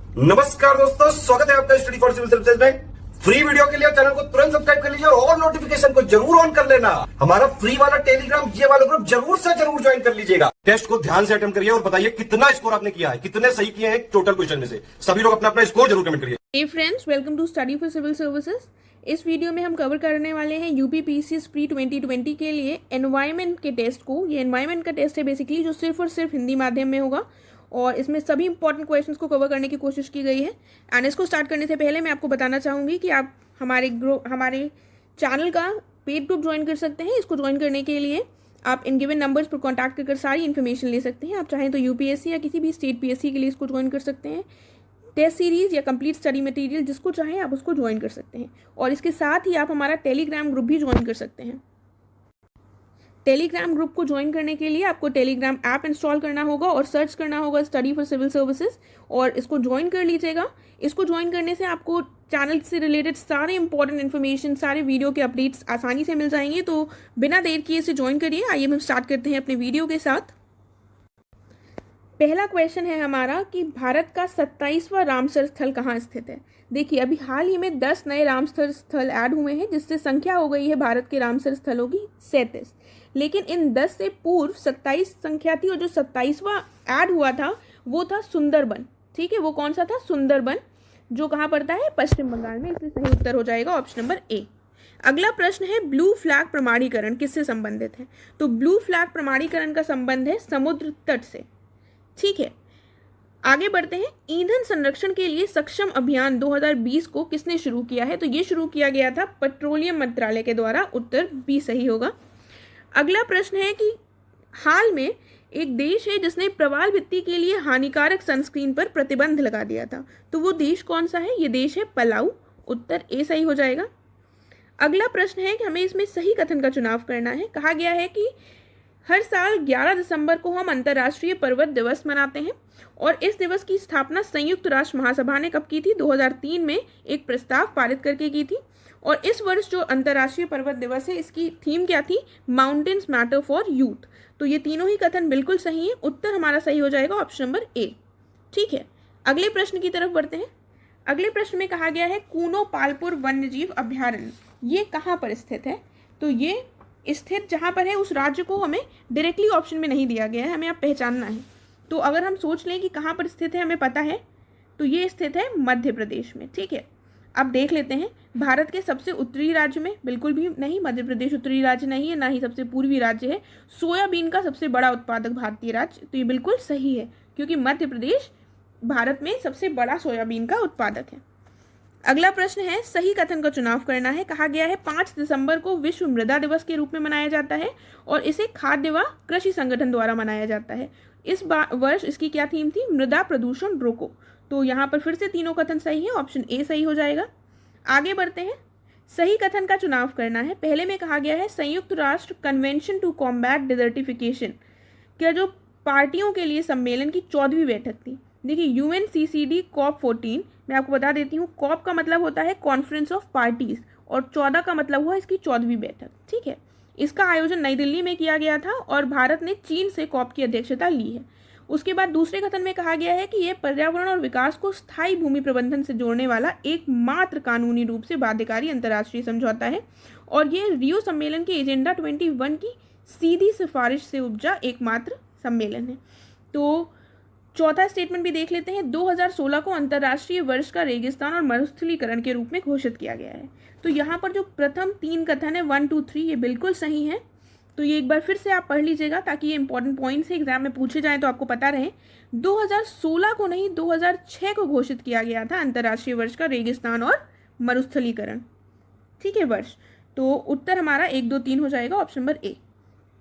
नमस्कार दोस्तों, स्वागत है आपका स्टडी फॉर सिविल सर्विसेज में। फ्री वीडियो के लिए चैनल को तुरंत सब्सक्राइब कर लीजिए और नोटिफिकेशन को जरूर ऑन कर लेना। हमारा फ्री वाला टेलीग्राम ये वाला ग्रुप जरूर से जरूर ज्वाइन कर लीजिएगा। टेस्ट को ध्यान से अटेम्प्ट करिए और बताइए कितना स्कोर आपने किया है, कितने सही किए हैं टोटल क्वेश्चन में से। सभी लोग अपना अपना स्कोर जरूर कमेंट करिए। Hey friends, welcome to study for civil services. इस वीडियो में हम कवर करने वाले हैं यूपी पीसीएस प्री 2020 के लिए एनवायरनमेंट के टेस्ट को। ये एनवायरनमेंट का टेस्ट है बेसिकली, जो सिर्फ और सिर्फ हिंदी माध्यम में होगा और इसमें सभी इंपॉर्टेंट क्वेश्चंस को कवर करने की कोशिश की गई है। एंड इसको स्टार्ट करने से पहले मैं आपको बताना चाहूँगी कि आप हमारे चैनल का पेड ग्रुप ज्वाइन कर सकते हैं। इसको ज्वाइन करने के लिए आप इन गिवन नंबर्स पर कॉन्टैक्ट कर सारी इन्फॉर्मेशन ले सकते हैं। आप चाहें तो यूपीएससी या किसी भी स्टेट पीएससी के लिए इसको ज्वाइन कर सकते हैं। टेस्ट सीरीज या कंप्लीट स्टडी मटेरियल जिसको चाहें आप उसको ज्वाइन कर सकते हैं। और इसके साथ ही आप हमारा टेलीग्राम ग्रुप भी ज्वाइन कर सकते हैं। टेलीग्राम ग्रुप को ज्वाइन करने के लिए आपको टेलीग्राम ऐप इंस्टॉल करना होगा और सर्च करना होगा स्टडी फॉर सिविल सर्विसेज और इसको ज्वाइन कर लीजिएगा। इसको ज्वाइन करने से आपको चैनल से रिलेटेड सारे इंपॉर्टेंट इन्फॉर्मेशन, सारे वीडियो के अपडेट्स आसानी से मिल जाएंगे। तो बिना देर किए इसे ज्वाइन करिए। आइए हम स्टार्ट करते हैं अपने वीडियो के साथ। पहला क्वेश्चन है हमारा कि भारत का 27वां रामसर स्थल कहाँ स्थित है। देखिए, अभी हाल ही में 10 नए रामसर स्थल ऐड हुए हैं, जिससे संख्या हो गई है भारत के रामसर स्थलों की 37। लेकिन इन 10 से पूर्व 27 संख्या थी और जो 27वां ऐड हुआ था वो था सुंदरबन। ठीक है, वो कौन सा था? सुंदरबन, जो कहाँ पड़ता है? पश्चिम बंगाल में। इसलिए सही उत्तर हो जाएगा ऑप्शन नंबर ए। अगला प्रश्न है ब्लू फ्लैग प्रमाणीकरण किससे संबंधित है? तो ब्लू फ्लैग प्रमाणीकरण का संबंध है समुद्र तट से। ठीक है, आगे बढ़ते हैं। ईंधन संरक्षण के लिए सक्षम अभियान 2020 को किसने शुरू किया है? तो ये शुरू किया गया था पेट्रोलियम मंत्रालय के द्वारा। उत्तर बी सही होगा। अगला प्रश्न है कि हाल में एक देश है जिसने प्रवाल भित्ति के लिए हानिकारक सनस्क्रीन पर प्रतिबंध लगा दिया था। तो वो देश कौन सा है? ये देश है पलाऊ। उत्तर ए सही हो जाएगा। अगला प्रश्न है कि हमें इसमें सही कथन का चुनाव करना है। कहा गया है कि हर साल 11 दिसंबर को हम अंतर्राष्ट्रीय पर्वत दिवस मनाते हैं और इस दिवस की स्थापना संयुक्त राष्ट्र महासभा ने कब की थी? 2003 में एक प्रस्ताव पारित करके की थी। और इस वर्ष जो अंतर्राष्ट्रीय पर्वत दिवस है, इसकी थीम क्या थी? Mountains matter for youth. तो ये तीनों ही कथन बिल्कुल सही है। उत्तर हमारा सही हो जाएगा ऑप्शन नंबर ए। ठीक है, अगले प्रश्न की तरफ बढ़ते हैं। अगले प्रश्न में कहा गया है कूनो पालपुर वन्यजीव अभ्यारण्य ये कहाँ पर स्थित है? तो ये स्थित जहाँ पर है उस राज्य को हमें डायरेक्टली ऑप्शन में नहीं दिया गया है, हमें आप पहचानना है। तो अगर हम सोच लें कि कहाँ पर स्थित है, हमें पता है, तो ये स्थित है मध्य प्रदेश में। ठीक है, अब देख लेते हैं भारत के सबसे उत्तरी राज्य में। बिल्कुल भी नहीं, मध्य प्रदेश उत्तरी राज्य नहीं है, ना ही सबसे पूर्वी राज्य है। सोयाबीन का सबसे बड़ा उत्पादक भारतीय राज्य, तो ये बिल्कुल सही है क्योंकि मध्य प्रदेश भारत में सबसे बड़ा सोयाबीन का उत्पादक है। अगला प्रश्न है सही कथन का चुनाव करना है। कहा गया है 5 दिसंबर को विश्व मृदा दिवस के रूप में मनाया जाता है और इसे खाद्य व कृषि संगठन द्वारा मनाया जाता है। इस वर्ष इसकी क्या थीम थी? मृदा प्रदूषण रोको। तो यहाँ पर फिर से तीनों कथन सही है, ऑप्शन ए सही हो जाएगा। आगे बढ़ते हैं। सही कथन का चुनाव करना है। पहले में कहा गया है संयुक्त राष्ट्र कन्वेंशन टू कॉम्बैट डिजर्टिफिकेशन क्या जो पार्टियों के लिए सम्मेलन की 14वीं बैठक थी। देखिए, यूएनसीसीडी कॉप 14, मैं आपको बता देती हूँ, कॉप का मतलब होता है कॉन्फ्रेंस ऑफ पार्टीज और 14 का मतलब हुआ इसकी 14वीं बैठक। ठीक है, इसका आयोजन नई दिल्ली में किया गया था और भारत ने चीन से कॉप की अध्यक्षता ली है। उसके बाद दूसरे कथन में कहा गया है कि यह पर्यावरण और विकास को स्थायी भूमि प्रबंधन से जोड़ने वाला एकमात्र कानूनी रूप से बाध्यकारी अंतर्राष्ट्रीय समझौता है और यह रियो सम्मेलन के एजेंडा 21 की सीधी सिफारिश से उपजा एकमात्र सम्मेलन है। तो चौथा स्टेटमेंट भी देख लेते हैं। 2016 को अंतर्राष्ट्रीय वर्ष का रेगिस्तान और मरुस्थलीकरण के रूप में घोषित किया गया है। तो यहाँ पर जो प्रथम 3 कथन है 1, 2, 3 ये बिल्कुल सही है। तो ये एक बार फिर से आप पढ़ लीजिएगा ताकि ये इंपॉर्टेंट पॉइंट्स एग्जाम में पूछे जाएं तो आपको पता रहे। 2016 को नहीं, 2006 को घोषित किया गया था अंतर्राष्ट्रीय वर्ष का रेगिस्तान और मरुस्थलीकरण। ठीक है, वर्ष। तो उत्तर हमारा 1, 2, 3 हो जाएगा ऑप्शन नंबर ए।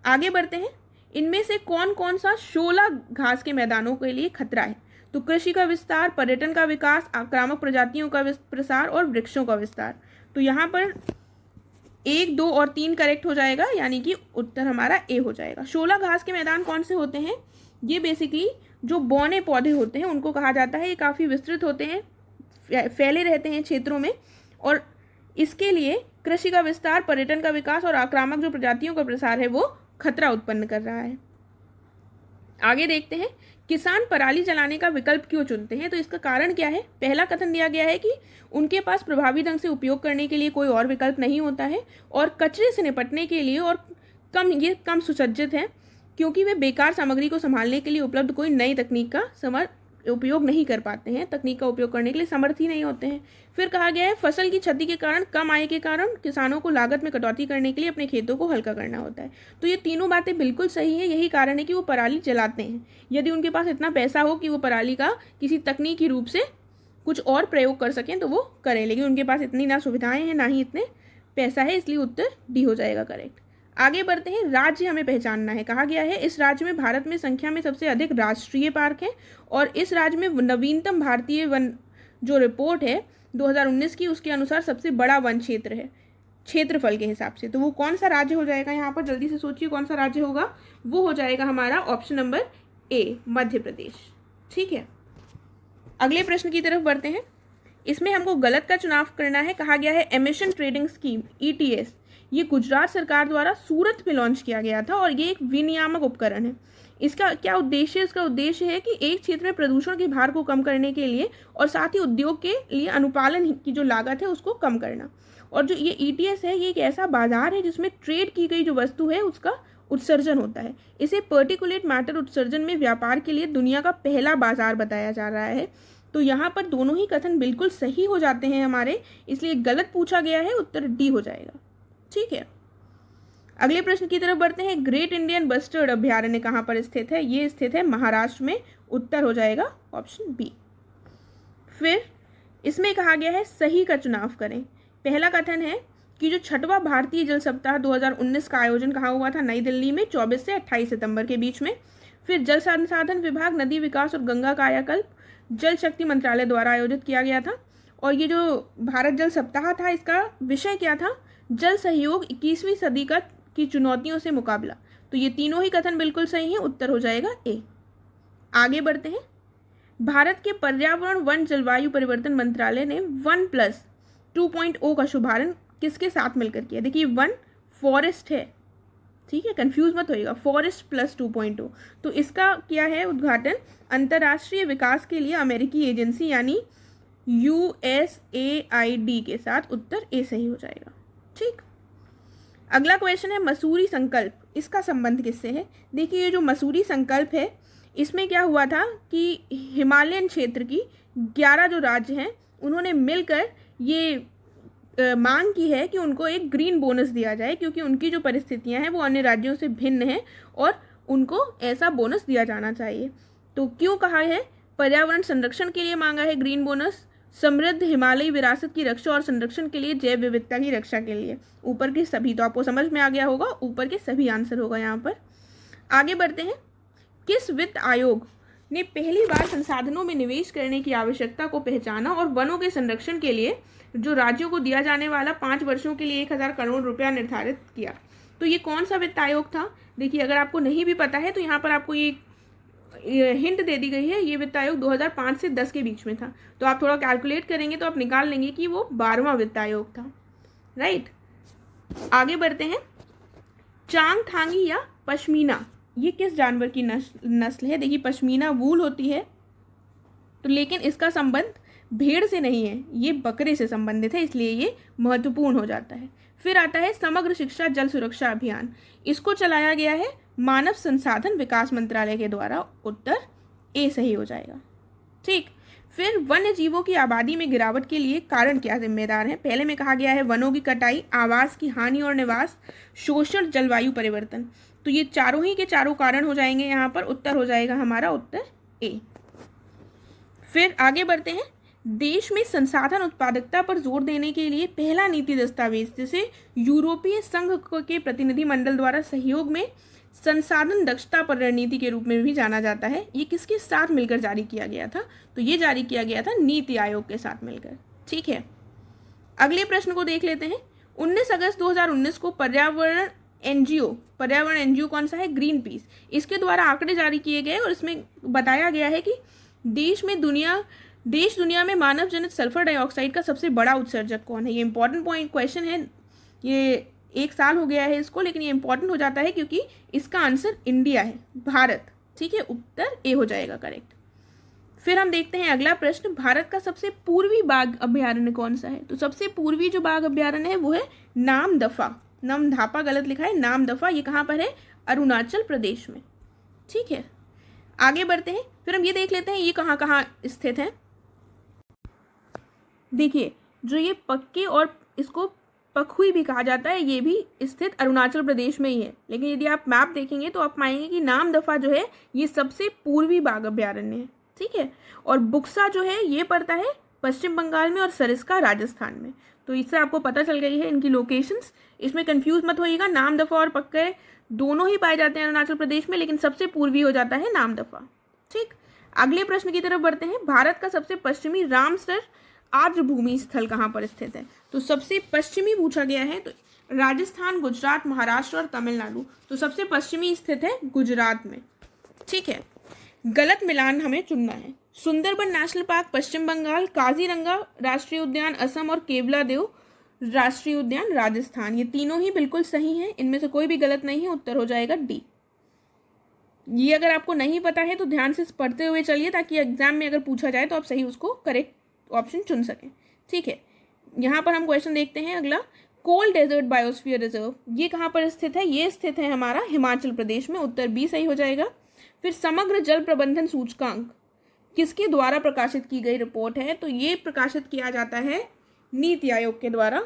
आगे बढ़ते हैं। इनमें से कौन कौन सा 16 घास के मैदानों के लिए खतरा है? तो कृषि का विस्तार, पर्यटन का विकास, आक्रामक प्रजातियों का प्रसार और वृक्षों का विस्तार। तो यहाँ पर 1, 2 और 3 करेक्ट हो जाएगा, यानी कि उत्तर हमारा ए हो जाएगा। 16 घास के मैदान कौन से होते हैं? ये बेसिकली जो बौने पौधे होते हैं उनको कहा जाता है। ये काफ़ी विस्तृत होते हैं, फैले रहते हैं क्षेत्रों में और इसके लिए कृषि का विस्तार, पर्यटन का विकास और आक्रामक जो प्रजातियों का प्रसार है वो खतरा उत्पन्न कर रहा है। आगे देखते हैं किसान पराली जलाने का विकल्प क्यों चुनते हैं? तो इसका कारण क्या है? पहला कथन दिया गया है कि उनके पास प्रभावी ढंग से उपयोग करने के लिए कोई और विकल्प नहीं होता है और कचरे से निपटने के लिए और कम सुसज्जित हैं क्योंकि वे बेकार सामग्री को संभालने के लिए उपलब्ध कोई नई तकनीक का उपयोग नहीं कर पाते हैं, तकनीक का उपयोग करने के लिए समर्थ ही नहीं होते हैं। फिर कहा गया है फसल की क्षति के कारण, कम आय के कारण किसानों को लागत में कटौती करने के लिए अपने खेतों को हल्का करना होता है। तो ये तीनों बातें बिल्कुल सही है, यही कारण है कि वो पराली जलाते हैं। यदि उनके पास इतना पैसा हो कि वो पराली का किसी तकनीकी रूप से कुछ और प्रयोग कर सकें तो वो करें, लेकिन उनके पास इतनी ना सुविधाएं हैं ना ही इतने पैसा है, इसलिए उत्तर डी हो जाएगा करेक्ट। आगे बढ़ते हैं, राज्य हमें पहचानना है। कहा गया है इस राज्य में भारत में संख्या में सबसे अधिक राष्ट्रीय पार्क है और इस राज्य में नवीनतम भारतीय वन जो रिपोर्ट है 2019 की, उसके अनुसार सबसे बड़ा वन क्षेत्र है क्षेत्रफल के हिसाब से। तो वो कौन सा राज्य हो जाएगा? यहाँ पर जल्दी से सोचिए कौन सा राज्य होगा। वो हो जाएगा हमारा option number A, Madhya Pradesh. ठीक है, अगले प्रश्न की तरफ बढ़ते हैं। इसमें हमको गलत का चुनाव करना है। कहा गया है एमिशन ट्रेडिंग स्कीम ETS ये गुजरात सरकार द्वारा सूरत में लॉन्च किया गया था और ये एक विनियामक उपकरण है। इसका क्या उद्देश्य है? इसका उद्देश्य है कि एक क्षेत्र में प्रदूषण के भार को कम करने के लिए और साथ ही उद्योग के लिए अनुपालन की जो लागत है उसको कम करना। और जो ये ETS है ये एक ऐसा बाजार है जिसमें ट्रेड की गई जो वस्तु है उसका उत्सर्जन होता है। इसे पर्टिकुलेट मैटर उत्सर्जन में व्यापार के लिए दुनिया का पहला बाजार बताया जा रहा है। तो यहाँ पर दोनों ही कथन बिल्कुल सही हो जाते हैं हमारे, इसलिए गलत पूछा गया है, उत्तर डी हो जाएगा। ठीक है, अगले प्रश्न की तरफ बढ़ते हैं। ग्रेट इंडियन बस्टर्ड अभयारण्य कहाँ पर स्थित है? ये स्थित है महाराष्ट्र में, उत्तर हो जाएगा ऑप्शन बी। फिर इसमें कहा गया है सही का चुनाव करें। पहला कथन है कि जो 6वां भारतीय जल सप्ताह 2019 का आयोजन कहाँ हुआ था? नई दिल्ली में 24 से 28 सितंबर के बीच में। फिर जल संसाधन विभाग, नदी विकास और गंगा कायाकल्प जल शक्ति मंत्रालय द्वारा आयोजित किया गया था। और ये जो भारत जल सप्ताह था इसका विषय क्या था? जल सहयोग 21वीं सदी की चुनौतियों से मुकाबला। तो ये तीनों ही कथन बिल्कुल सही हैं, उत्तर हो जाएगा ए। आगे बढ़ते हैं। भारत के पर्यावरण वन जलवायु परिवर्तन मंत्रालय ने 1+2.0 का शुभारंभ किसके साथ मिलकर किया? देखिए वन फॉरेस्ट है, ठीक है, कंफ्यूज मत होइएगा, फॉरेस्ट प्लस 2.0। तो इसका क्या है उद्घाटन? अंतर्राष्ट्रीय विकास के लिए अमेरिकी एजेंसी यानी USAID के साथ, उत्तर ए सही हो जाएगा। ठीक, अगला क्वेश्चन है मसूरी संकल्प, इसका संबंध किससे है? देखिए ये जो मसूरी संकल्प है इसमें क्या हुआ था कि हिमालयन क्षेत्र की 11 जो राज्य हैं उन्होंने मिलकर ये मांग की है कि उनको एक ग्रीन बोनस दिया जाए क्योंकि उनकी जो परिस्थितियां हैं वो अन्य राज्यों से भिन्न हैं और उनको ऐसा बोनस दिया जाना चाहिए। तो क्यों कहा है? पर्यावरण संरक्षण के लिए मांगा है ग्रीन बोनस, समृद्ध हिमालयी विरासत की रक्षा और संरक्षण के लिए, जैव विविधता की रक्षा के लिए। ऊपर के सभी, तो आपको समझ में आ गया होगा, ऊपर के सभी आंसर होगा यहाँ पर। आगे बढ़ते हैं। किस वित्त आयोग ने पहली बार संसाधनों में निवेश करने की आवश्यकता को पहचाना और वनों के संरक्षण के लिए जो राज्यों को दिया जाने वाला 5 वर्षों के लिए 1000 करोड़ रुपया निर्धारित किया? तो ये कौन सा वित्त आयोग था? देखिए अगर आपको नहीं भी पता है तो यहाँ पर आपको ये हिंट दे दी गई है। ये वित्त आयोग 2005 से 10 के बीच में था। तो आप थोड़ा कैलकुलेट करेंगे तो आप निकाल लेंगे कि वो 12वां वित्त आयोग था। राइट, आगे बढ़ते हैं। चांगथांगी या पश्मीना ये किस जानवर की नस्ल है? देखिए पश्मीना वूल होती है, तो लेकिन इसका संबंध भेड़ से नहीं है, ये बकरे से संबंधित है, इसलिए ये महत्वपूर्ण हो जाता है। फिर आता है समग्र शिक्षा जल सुरक्षा अभियान, इसको चलाया गया है मानव संसाधन विकास मंत्रालय के द्वारा, उत्तर ए सही हो जाएगा। ठीक, फिर वन्य जीवों की आबादी में गिरावट के लिए कारण क्या जिम्मेदार है? पहले में कहा गया है वनों की कटाई, आवास की हानि और निवास, शोषण, जलवायु परिवर्तन। तो ये चारों ही के चारों कारण हो जाएंगे यहाँ पर, उत्तर हो जाएगा हमारा उत्तर ए। फिर आगे बढ़ते हैं। देश में संसाधन उत्पादकता पर जोर देने के लिए पहला नीति दस्तावेज जिसे यूरोपीय संघ के प्रतिनिधि मंडल द्वारा सहयोग में संसाधन दक्षता पर रणनीति के रूप में भी जाना जाता है, ये किसके साथ मिलकर जारी किया गया था? तो ये जारी किया गया था नीति आयोग के साथ मिलकर। ठीक है, अगले प्रश्न को देख लेते हैं। 19 अगस्त 2019 को पर्यावरण एनजीओ कौन सा है? ग्रीन पीस, इसके द्वारा आंकड़े जारी किए गए और इसमें बताया गया है कि देश दुनिया में मानव जनित सल्फर डाइऑक्साइड का सबसे बड़ा उत्सर्जक कौन है? ये इंपॉर्टेंट क्वेश्चन है, ये 1 साल हो गया है इसको, लेकिन ये इंपॉर्टेंट हो जाता है क्योंकि इसका आंसर इंडिया है, भारत, ठीक है, उत्तर ए हो जाएगा करेक्ट। फिर हम देखते हैं अगला प्रश्न, भारत का सबसे पूर्वी बाघ अभ्यारण्य कौन सा है? तो सबसे पूर्वी जो बाघ अभ्यारण्य है वो है नामदफा, नामधापा गलत लिखा है, नामदफा। ये कहाँ पर है? अरुणाचल प्रदेश में। ठीक है, आगे बढ़ते हैं। फिर हम ये देख लेते हैं ये कहाँ कहाँ स्थित है। देखिए, जो ये पक्के और इसको पखुई भी कहा जाता है, ये भी स्थित अरुणाचल प्रदेश में ही है। लेकिन यदि आप मैप देखेंगे तो आप पाएंगे कि नामदफा जो है ये सबसे पूर्वी बाघ अभ्यारण्य है। ठीक है, और बुक्सा जो है ये पड़ता है पश्चिम बंगाल में और सरिस्का राजस्थान में। तो इससे आपको पता चल गई है इनकी लोकेशंस। इसमें कंफ्यूज मत होइएगा, नामदफा और पक्के दोनों ही पाए जाते हैं अरुणाचल प्रदेश में, लेकिन सबसे पूर्वी हो जाता है नामदफा। ठीक, अगले प्रश्न की तरफ बढ़ते हैं। भारत का सबसे पश्चिमी रामसर आर्द्रभूमि स्थल कहाँ पर स्थित है? तो सबसे पश्चिमी पूछा गया है, तो राजस्थान, गुजरात, महाराष्ट्र और तमिलनाडु। तो सबसे पश्चिमी स्थित है गुजरात में। ठीक है, गलत मिलान हमें चुनना है। सुंदरबन नेशनल पार्क पश्चिम बंगाल, काजीरंगा राष्ट्रीय उद्यान असम और केवलादेव राष्ट्रीय उद्यान राजस्थान। ये तीनों ही बिल्कुल सही हैं, इनमें से कोई भी गलत नहीं है, उत्तर हो जाएगा डी। ये अगर आपको नहीं पता है तो ध्यान से पढ़ते हुए चलिए, ताकि एग्जाम में अगर पूछा जाए तो आप सही उसको करेक्ट ऑप्शन चुन सकें। ठीक है, यहाँ पर हम क्वेश्चन देखते हैं अगला, कोल डेजर्ट बायोस्फीयर रिजर्व ये कहाँ पर स्थित है? ये स्थित है हमारा हिमाचल प्रदेश में, उत्तर बी सही हो जाएगा। फिर समग्र जल प्रबंधन सूचकांक किसके द्वारा प्रकाशित की गई रिपोर्ट है? तो ये प्रकाशित किया जाता है नीति आयोग के द्वारा,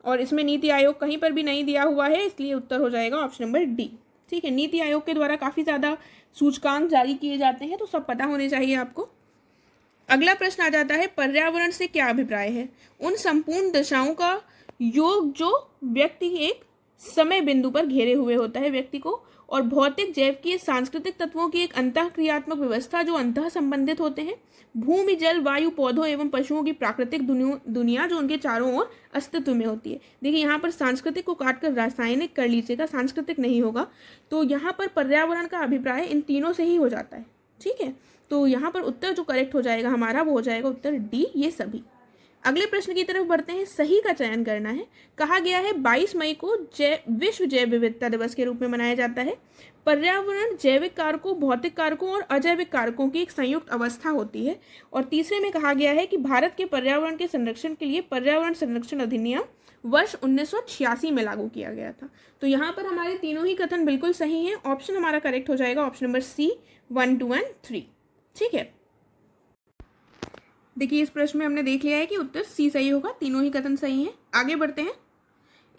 और इसमें नीति आयोग कहीं पर भी नहीं दिया हुआ है, इसलिए उत्तर हो जाएगा ऑप्शन नंबर डी। ठीक है, नीति आयोग के द्वारा काफ़ी ज़्यादा सूचकांक जारी किए जाते हैं, तो सब पता होने चाहिए आपको। अगला प्रश्न आ जाता है, पर्यावरण से क्या अभिप्राय है? उन संपूर्ण दशाओं का योग जो व्यक्ति एक समय बिंदु पर घेरे हुए होता है व्यक्ति को, और भौतिक, जैविकीय, सांस्कृतिक तत्वों की एक अंतःक्रियात्मक व्यवस्था जो अंतः संबंधित होते हैं, भूमि, जल, वायु, पौधों एवं पशुओं की प्राकृतिक दुनिया जो उनके चारों ओर अस्तित्व में होती है। देखिए, यहाँ पर सांस्कृतिक को काटकर रासायनिक कर लीजिएगा, सांस्कृतिक नहीं होगा। तो यहाँ पर पर्यावरण का अभिप्राय इन तीनों से ही हो जाता है। ठीक है, तो यहाँ पर उत्तर जो करेक्ट हो जाएगा हमारा वो हो जाएगा उत्तर डी, ये सभी। अगले प्रश्न की तरफ बढ़ते हैं, सही का चयन करना है। कहा गया है 22 मई को विश्व जैव विविधता दिवस के रूप में मनाया जाता है। पर्यावरण जैविक कारकों, भौतिक कारकों और अजैविक कारकों की एक संयुक्त अवस्था होती है। और तीसरे में कहा गया है कि भारत के पर्यावरण के संरक्षण के लिए पर्यावरण संरक्षण अधिनियम वर्ष 1986 में लागू किया गया था। तो यहाँ पर हमारे तीनों ही कथन बिल्कुल सही हैं। ऑप्शन हमारा करेक्ट हो जाएगा ऑप्शन नंबर सी, 1, 2 और 3। ठीक है, देखिए इस प्रश्न में हमने देख लिया है कि उत्तर सी सही होगा, तीनों ही कथन सही हैं। आगे बढ़ते हैं,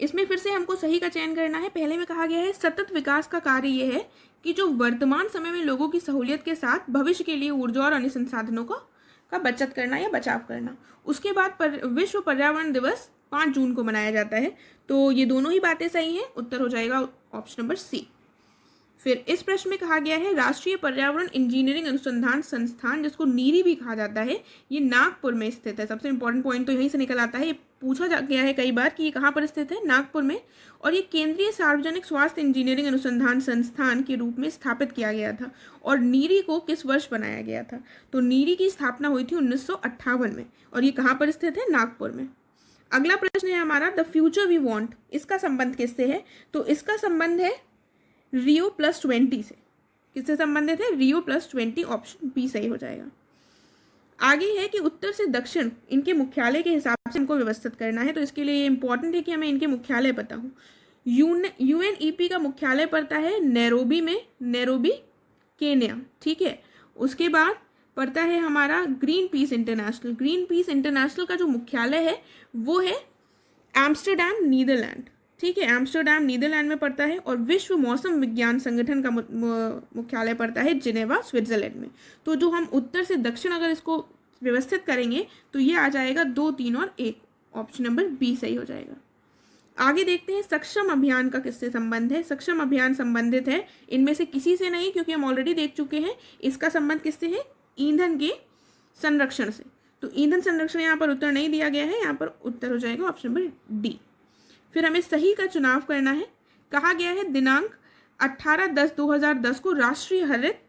इसमें फिर से हमको सही का चयन करना है। पहले में कहा गया है सतत विकास का कार्य यह है कि जो वर्तमान समय में लोगों की सहूलियत के साथ भविष्य के लिए ऊर्जा और अन्य संसाधनों का बचत करना या बचाव करना। उसके बाद विश्व पर्यावरण दिवस 5 जून को मनाया जाता है। तो ये दोनों ही बातें सही हैं, उत्तर हो जाएगा ऑप्शन नंबर सी। फिर इस प्रश्न में कहा गया है राष्ट्रीय पर्यावरण इंजीनियरिंग अनुसंधान संस्थान, जिसको नीरी भी कहा जाता है, ये नागपुर में स्थित है। सबसे इंपॉर्टेंट पॉइंट तो यहीं से निकल आता है, ये पूछा गया है कई बार कि ये कहाँ पर स्थित है, नागपुर में। और ये केंद्रीय सार्वजनिक स्वास्थ्य इंजीनियरिंग अनुसंधान संस्थान के रूप में स्थापित किया गया था। और नीरी को किस वर्ष बनाया गया था? तो नीरी की स्थापना हुई थी 1958 में, और ये कहाँ पर स्थित है? नागपुर में। अगला प्रश्न है हमारा, द फ्यूचर वी वॉन्ट, इसका संबंध किससे है? तो इसका संबंध है रियो +20 से। किससे संबंधित है? रियो +20, ऑप्शन बी सही हो जाएगा। आगे है कि उत्तर से दक्षिण इनके मुख्यालय के हिसाब से हमको व्यवस्थित करना है। तो इसके लिए ये इंपॉर्टेंट है कि हमें इनके मुख्यालय पता हो। UNEP का मुख्यालय पड़ता है नैरोबी में, नैरोबी केन्या। ठीक है, उसके बाद पड़ता है हमारा green peas international. Green peas international का जो मुख्यालय है वो है एम्स्टर्डम, नीदरलैंड। ठीक है, एम्स्टर्डम नीदरलैंड में पड़ता है। और विश्व मौसम विज्ञान संगठन का मुख्यालय पड़ता है जिनेवा, स्विट्जरलैंड में। तो जो हम उत्तर से दक्षिण अगर इसको व्यवस्थित करेंगे तो ये आ जाएगा 2, 3 और 1, ऑप्शन नंबर बी सही हो जाएगा। आगे देखते हैं सक्षम अभियान का किससे संबंध है। सक्षम अभियान संबंधित है इनमें से किसी से नहीं, क्योंकि हम ऑलरेडी देख चुके हैं। इसका संबंध किससे है? ईंधन के संरक्षण से। तो ईंधन संरक्षण यहाँ पर उत्तर नहीं दिया गया है, यहाँ पर उत्तर हो जाएगा ऑप्शन नंबर डी। फिर हमें सही का चुनाव करना है। कहा गया है दिनांक 18/10/2010 को राष्ट्रीय हरित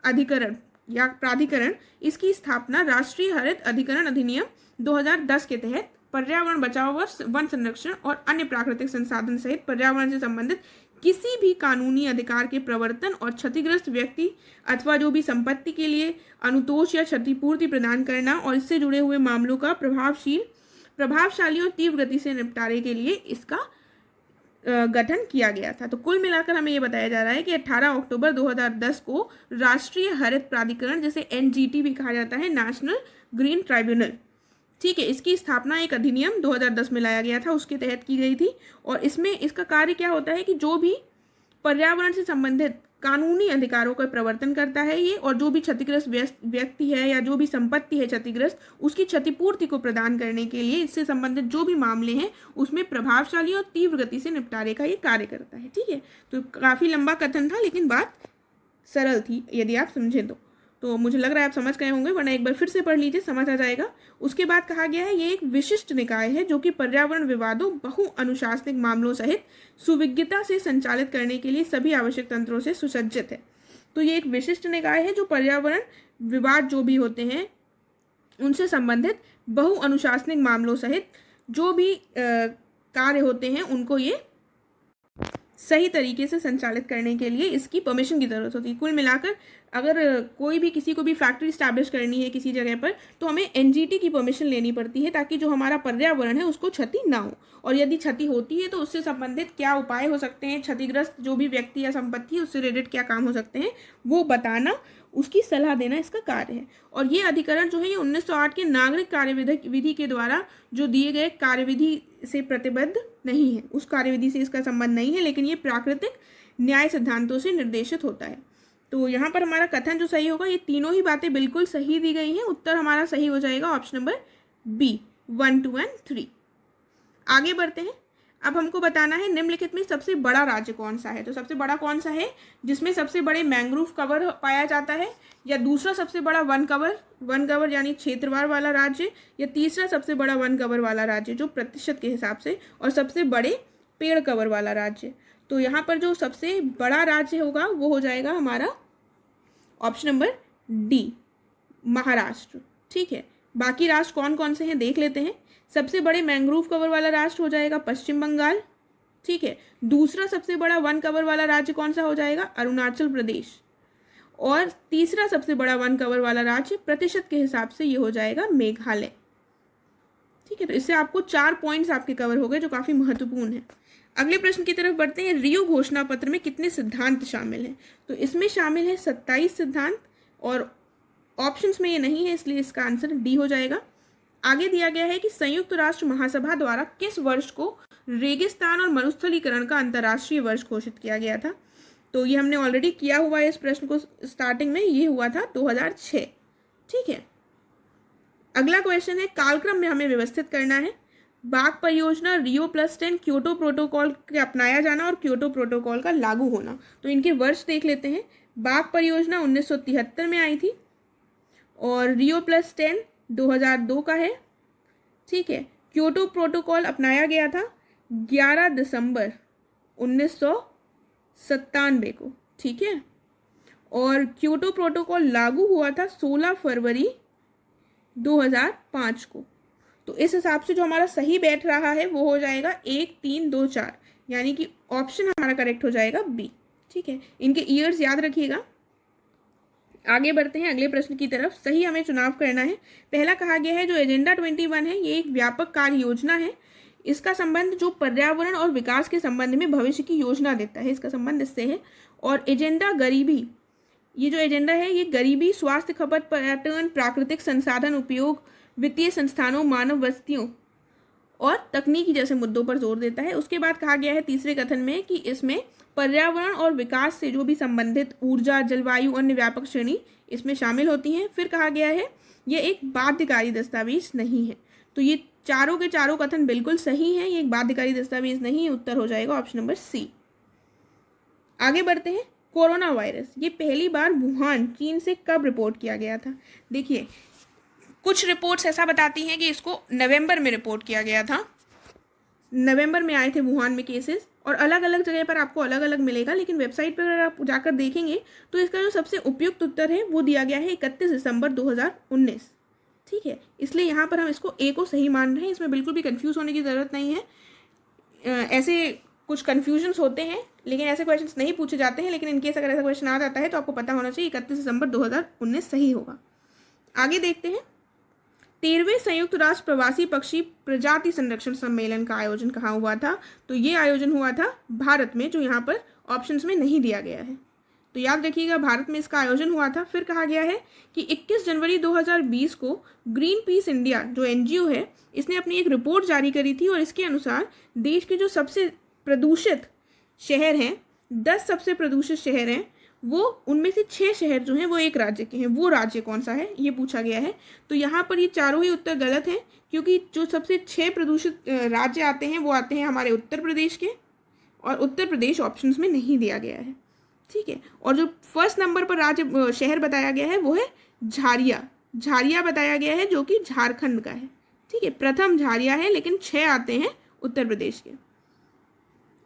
अधिकरण या प्राधिकरण, इसकी स्थापना राष्ट्रीय हरित अधिकरण अधिनियम 2010 के तहत पर्यावरण बचाव व वन संरक्षण और अन्य प्राकृतिक संसाधन सहित पर्यावरण से संबंधित किसी भी कानूनी अधिकार के प्रवर्तन और क्षतिग्रस्त व्यक्ति अथवा जो भी संपत्ति के लिए अनुतोष या क्षतिपूर्ति प्रदान करना और इससे जुड़े हुए मामलों का प्रभावशाली और तीव्र गति से निपटारे के लिए इसका गठन किया गया था। तो कुल मिलाकर हमें ये बताया जा रहा है कि 18 अक्टूबर 2010 को राष्ट्रीय हरित प्राधिकरण, जिसे एनजीटी भी कहा जाता है, नेशनल ग्रीन ट्राइब्यूनल, ठीक है, इसकी स्थापना एक अधिनियम 2010 में लाया गया था, उसके तहत की गई थी। और इसमें इसका कार्य क्या होता है कि जो भी पर्यावरण से संबंधित कानूनी अधिकारों का प्रवर्तन करता है ये, और जो भी क्षतिग्रस्त व्यक्ति है या जो भी संपत्ति है क्षतिग्रस्त, उसकी क्षतिपूर्ति को प्रदान करने के लिए इससे संबंधित जो भी मामले हैं उसमें प्रभावशाली और तीव्र गति से निपटारे का ये कार्य करता है। ठीक है, तो काफ़ी लंबा कथन था लेकिन बात सरल थी यदि आप समझें तो मुझे लग रहा है आप समझ गए होंगे, वरना एक बार फिर से पढ़ लीजिए, समझ आ जाएगा। उसके बाद कहा गया है ये एक विशिष्ट निकाय है जो कि पर्यावरण विवादों, बहु अनुशासनिक मामलों सहित सुविज्ञता से संचालित करने के लिए सभी आवश्यक तंत्रों से सुसज्जित है। तो ये एक विशिष्ट निकाय है जो पर्यावरण विवाद जो भी होते हैं उनसे संबंधित बहु अनुशासनिक मामलों सहित जो भी कार्य होते हैं उनको ये सही तरीके से संचालित करने के लिए इसकी परमिशन की ज़रूरत होती है। कुल मिलाकर अगर कोई भी किसी को भी फैक्ट्री स्टैब्लिश करनी है किसी जगह पर तो हमें एनजीटी की परमिशन लेनी पड़ती है ताकि जो हमारा पर्यावरण है उसको क्षति ना हो, और यदि क्षति होती है तो उससे संबंधित क्या उपाय हो सकते हैं, क्षतिग्रस्त जो भी व्यक्ति या संपत्ति है उससे रिलेटेड क्या काम हो सकते हैं वो बताना, उसकी सलाह देना इसका कार्य है। और ये अधिकरण जो है ये 1908 के नागरिक कार्यविधि के द्वारा जो दिए गए कार्यविधि से प्रतिबद्ध नहीं है, उस कार्यविधि से इसका संबंध नहीं है, लेकिन ये प्राकृतिक न्याय सिद्धांतों से निर्देशित होता है। तो यहाँ पर हमारा कथन जो सही होगा, ये तीनों ही बातें बिल्कुल सही दी गई हैं। उत्तर हमारा सही हो जाएगा ऑप्शन नंबर बी, 1, 2 और 3। आगे बढ़ते हैं। अब हमको बताना है निम्नलिखित में सबसे बड़ा राज्य कौन सा है। तो सबसे बड़ा कौन सा है जिसमें सबसे बड़े मैंग्रोव कवर पाया जाता है, या दूसरा सबसे बड़ा वन कवर यानी क्षेत्रवार वाला राज्य, या तीसरा सबसे बड़ा वन कवर वाला राज्य जो प्रतिशत के हिसाब से, और सबसे बड़े पेड़ कवर वाला राज्य। तो यहाँ पर जो सबसे बड़ा राज्य होगा वो हो जाएगा हमारा ऑप्शन नंबर डी, महाराष्ट्र। ठीक है, बाकी राष्ट्र कौन कौन से हैं देख लेते हैं। सबसे बड़े मैंग्रोव कवर वाला राष्ट्र हो जाएगा पश्चिम बंगाल। ठीक है, दूसरा सबसे बड़ा वन कवर वाला राज्य कौन सा हो जाएगा, अरुणाचल प्रदेश। और तीसरा सबसे बड़ा वन कवर वाला राज्य प्रतिशत के हिसाब से ये हो जाएगा मेघालय। ठीक है, तो इससे आपको 4 पॉइंट्स आपके कवर हो गए जो काफ़ी महत्वपूर्ण है। अगले प्रश्न की तरफ बढ़ते हैं। रियो घोषणा पत्र में कितने सिद्धांत शामिल हैं। तो इसमें शामिल है 27 सिद्धांत, और ऑप्शंस में ये नहीं है इसलिए इसका आंसर डी हो जाएगा। आगे दिया गया है कि संयुक्त राष्ट्र महासभा द्वारा किस वर्ष को रेगिस्तान और मरुस्थलीकरण का अंतर्राष्ट्रीय वर्ष घोषित किया गया था। तो ये हमने ऑलरेडी किया हुआ है, इस प्रश्न को स्टार्टिंग में ये हुआ था 2006। ठीक है, अगला क्वेश्चन है, कालक्रम में हमें व्यवस्थित करना है। बाघ परियोजना, Rio+10, क्योटो प्रोटोकॉल का अपनाया जाना और क्योटो प्रोटोकॉल का लागू होना। तो इनके वर्ष देख लेते हैं। बाघ परियोजना 1973 में आई थी, और Rio+10 2002 का है। ठीक है, क्योटो प्रोटोकॉल अपनाया गया था 11 दिसंबर 1997 को। ठीक है, और क्योटो प्रोटोकॉल लागू हुआ था 16 फरवरी 2005 को। तो इस हिसाब से जो हमारा सही बैठ रहा है वो हो जाएगा 1, 3, 2, 4, यानी कि ऑप्शन हमारा करेक्ट हो जाएगा बी। ठीक है, इनके ईयर्स याद रखिएगा। आगे बढ़ते हैं अगले प्रश्न की तरफ। सही हमें चुनाव करना है। पहला कहा गया है जो एजेंडा 21 है ये एक व्यापक कार्य योजना है। इसका संबंध जो पर्यावरण और विकास के संबंध में भविष्य की योजना देता है, इसका संबंध इससे है। और एजेंडा गरीबी, ये जो एजेंडा है ये गरीबी, स्वास्थ्य, खपत, पर्यटन, प्राकृतिक संसाधन उपयोग, वित्तीय संस्थानों, मानव बस्तियों और तकनीकी जैसे मुद्दों पर जोर देता है। उसके बाद कहा गया है तीसरे कथन में कि इसमें पर्यावरण और विकास से जो भी संबंधित ऊर्जा, जलवायु, अन्य व्यापक श्रेणी इसमें शामिल होती हैं। फिर कहा गया है ये एक बाध्यकारी दस्तावेज नहीं है। तो ये चारों के चारों कथन बिल्कुल सही हैं, ये एक बाध्यकारी दस्तावेज नहीं है। उत्तर हो जाएगा ऑप्शन नंबर सी। आगे बढ़ते हैं। कोरोना वायरस ये पहली बार वुहान, चीन से कब रिपोर्ट किया गया था। देखिए, कुछ रिपोर्ट्स ऐसा बताती हैं कि इसको नवंबर में रिपोर्ट किया गया था। नवंबर में आए थे वुहान में केसेस, और अलग अलग जगह पर आपको अलग अलग मिलेगा, लेकिन वेबसाइट पर अगर आप जाकर देखेंगे तो इसका जो सबसे उपयुक्त उत्तर है वो दिया गया है 31 दिसंबर 2019। ठीक है, इसलिए यहाँ पर हम इसको ए को सही मान रहे हैं, इसमें बिल्कुल भी कंफ्यूज होने की ज़रूरत नहीं है। ऐसे कुछ कन्फ्यूजन्स होते हैं, लेकिन ऐसे क्वेश्चंस नहीं पूछे जाते हैं। लेकिन इनकेस अगर ऐसा क्वेश्चन आ जाता है तो आपको पता होना चाहिए 31 दिसंबर 2019 सही होगा। आगे देखते हैं, 13वें संयुक्त राष्ट्र प्रवासी पक्षी प्रजाति संरक्षण सम्मेलन का आयोजन कहाँ हुआ था? तो ये आयोजन हुआ था भारत में, जो यहाँ पर ऑप्शंस में नहीं दिया गया है। तो याद रखिएगा, भारत में इसका आयोजन हुआ था। फिर कहा गया है कि 21 जनवरी 2020 को ग्रीन पीस इंडिया जो एनजीओ है, इसने अपनी एक रिपोर्ट जारी करी थी और इसके अनुसार देश के जो सबसे प्रदूषित शहर हैं, 10 सबसे प्रदूषित शहर हैं, वो उनमें से 6 शहर जो हैं वो एक राज्य के हैं। वो राज्य कौन सा है ये पूछा गया है। तो यहाँ पर ये चारों ही उत्तर गलत हैं, क्योंकि जो सबसे 6 प्रदूषित राज्य आते हैं वो आते हैं हमारे उत्तर प्रदेश के, और उत्तर प्रदेश ऑप्शंस में नहीं दिया गया है। ठीक है, और जो फर्स्ट नंबर पर राज्य शहर बताया गया है वो है झारिया। झारिया बताया गया है, जो कि झारखंड का है। ठीक है, प्रथम झारिया है, लेकिन 6 आते हैं उत्तर प्रदेश के।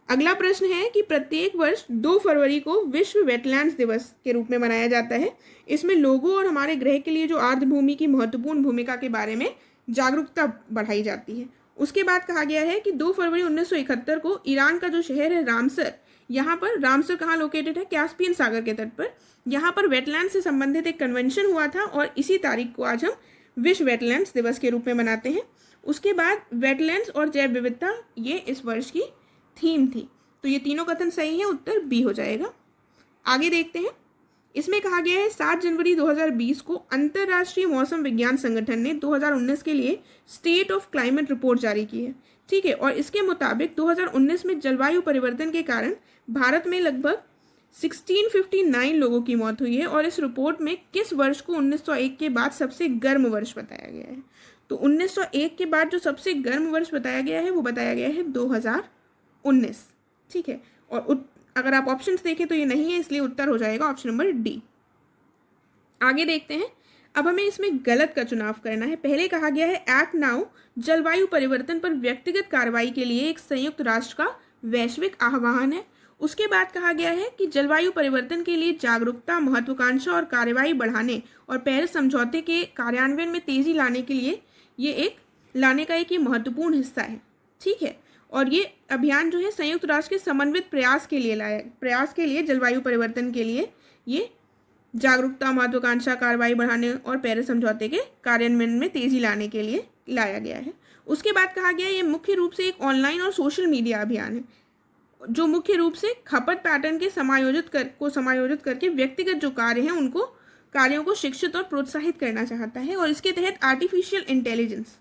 अगला प्रश्न है कि प्रत्येक वर्ष 2 फरवरी को विश्व वेटलैंड्स दिवस के रूप में मनाया जाता है। इसमें लोगों और हमारे ग्रह के लिए जो आर्द्रभूमि की महत्वपूर्ण भूमिका के बारे में जागरूकता बढ़ाई जाती है। उसके बाद कहा गया है कि 2 फरवरी 1971 को ईरान का जो शहर है रामसर, यहाँ पर रामसर कहाँ लोकेटेड है? कैस्पियन सागर के तट पर। यहाँ पर वेटलैंड से संबंधित एक कन्वेंशन हुआ था और इसी तारीख को आज हम विश्व वेटलैंड्स दिवस के रूप में मनाते हैं। उसके बाद वेटलैंड्स और जैव विविधता ये इस वर्ष की थीम थी। तो ये तीनों कथन सही है, उत्तर बी हो जाएगा। आगे देखते हैं, इसमें कहा गया है 7 जनवरी 2020 को अंतर्राष्ट्रीय मौसम विज्ञान संगठन ने 2019 के लिए स्टेट ऑफ क्लाइमेट रिपोर्ट जारी की है। ठीक है, और इसके मुताबिक 2019 में जलवायु परिवर्तन के कारण भारत में लगभग 1659 लोगों की मौत हुई है। और इस रिपोर्ट में किस वर्ष को 1901 के बाद सबसे गर्म वर्ष बताया गया है? तो 1901 के बाद जो सबसे गर्म वर्ष बताया गया है वो बताया गया है 2019। ठीक है, और अगर आप ऑप्शंस देखें तो ये नहीं है, इसलिए उत्तर हो जाएगा ऑप्शन नंबर डी। आगे देखते हैं, अब हमें इसमें गलत का चुनाव करना है। पहले कहा गया है एक्ट नाउ जलवायु परिवर्तन पर व्यक्तिगत कार्रवाई के लिए एक संयुक्त राष्ट्र का वैश्विक आह्वान है। उसके बाद कहा गया है कि जलवायु परिवर्तन के लिए जागरूकता, महत्वाकांक्षा और कार्रवाई बढ़ाने और पेरिस समझौते के कार्यान्वयन में तेजी लाने के लिए लाने का एक महत्वपूर्ण हिस्सा है। ठीक है, और ये अभियान जो है संयुक्त राष्ट्र के समन्वित प्रयास के लिए जलवायु परिवर्तन के लिए ये जागरूकता, महत्वाकांक्षा, कार्रवाई बढ़ाने और पेरिस समझौते के कार्यान्वयन में तेजी लाने के लिए लाया गया है। उसके बाद कहा गया ये मुख्य रूप से एक ऑनलाइन और सोशल मीडिया अभियान है, जो मुख्य रूप से खपत पैटर्न के समायोजित करके व्यक्तिगत जो कार्य हैं उनको कार्यों को शिक्षित और प्रोत्साहित करना चाहता है। और इसके तहत आर्टिफिशियल इंटेलिजेंस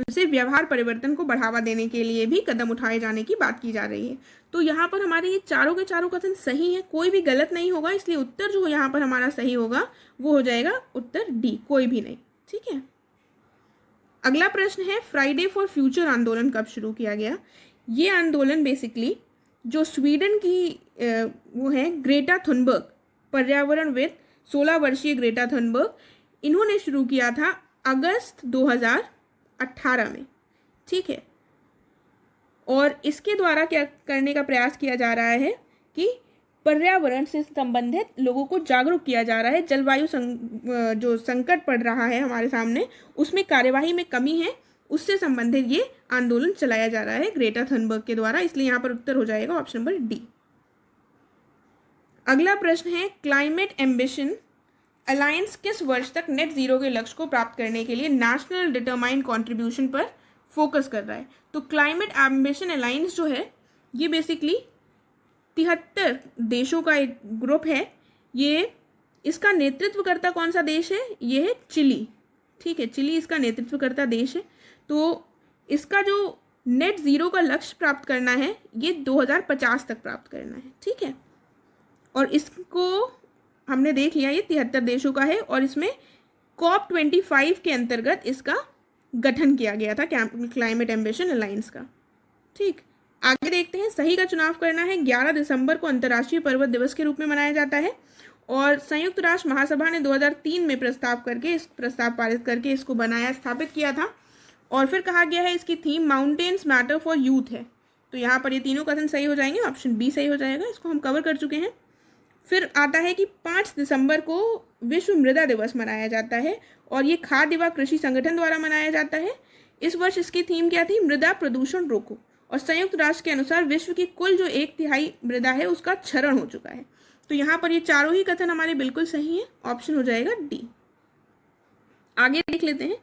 से व्यवहार परिवर्तन को बढ़ावा देने के लिए भी कदम उठाए जाने की बात की जा रही है। तो यहाँ पर हमारे ये चारों के चारों कथन सही है, कोई भी गलत नहीं होगा, इसलिए उत्तर जो यहाँ पर हमारा सही होगा वो हो जाएगा उत्तर डी, कोई भी नहीं। ठीक है, अगला प्रश्न है फ्राइडे फॉर फ्यूचर आंदोलन कब शुरू किया गया? ये आंदोलन बेसिकली जो स्वीडन की वो है ग्रेटा थुनबर्ग, पर्यावरणविद 16 वर्षीय ग्रेटा थुनबर्ग, इन्होंने शुरू किया था अगस्त 2018 में। ठीक है, और इसके द्वारा क्या करने का प्रयास किया जा रहा है कि पर्यावरण से संबंधित लोगों को जागरूक किया जा रहा है। जलवायु जो संकट पड़ रहा है हमारे सामने, उसमें कार्यवाही में कमी है, उससे संबंधित ये आंदोलन चलाया जा रहा है ग्रेटा थनबर्ग के द्वारा, इसलिए यहाँ पर उत्तर हो जाएगा ऑप्शन नंबर डी। अगला प्रश्न है क्लाइमेट एम्बिशन अलायंस किस वर्ष तक नेट जीरो के लक्ष्य को प्राप्त करने के लिए नेशनल डिटरमाइंड कंट्रीब्यूशन पर फोकस कर रहा है? तो क्लाइमेट एम्बिशन अलायंस जो है ये बेसिकली 73 देशों का एक ग्रुप है। ये इसका नेतृत्व करता कौन सा देश है? ये है चिली। ठीक है, चिली इसका नेतृत्व करता देश है। तो इसका जो नेट ज़ीरो का लक्ष्य प्राप्त करना है ये 2050 तक प्राप्त करना है। ठीक है, और इसको हमने देख लिया ये 73 देशों का है और इसमें COP25 के अंतर्गत इसका गठन किया गया था क्लाइमेट एम्बिशन अलायंस का। ठीक, आगे देखते हैं। सही का चुनाव करना है। 11 दिसंबर को अंतर्राष्ट्रीय पर्वत दिवस के रूप में मनाया जाता है और संयुक्त राष्ट्र महासभा ने 2003 में प्रस्ताव पारित करके इसको स्थापित किया था। और फिर कहा गया है इसकी theme mountains matter for youth है। तो यहाँ पर ये तीनों कथन सही हो जाएंगे, ऑप्शन बी सही हो जाएगा, इसको हम कवर कर चुके हैं। फिर आता है कि 5 दिसंबर को विश्व मृदा दिवस मनाया जाता है और ये खाद्य व कृषि संगठन द्वारा मनाया जाता है। इस वर्ष इसकी थीम क्या थी? मृदा प्रदूषण रोको। और संयुक्त राष्ट्र के अनुसार विश्व की कुल जो 1/3 मृदा है उसका क्षरण हो चुका है। तो यहाँ पर ये चारों ही कथन हमारे बिल्कुल सही हैं, ऑप्शन हो जाएगा डी। आगे देख लेते हैं।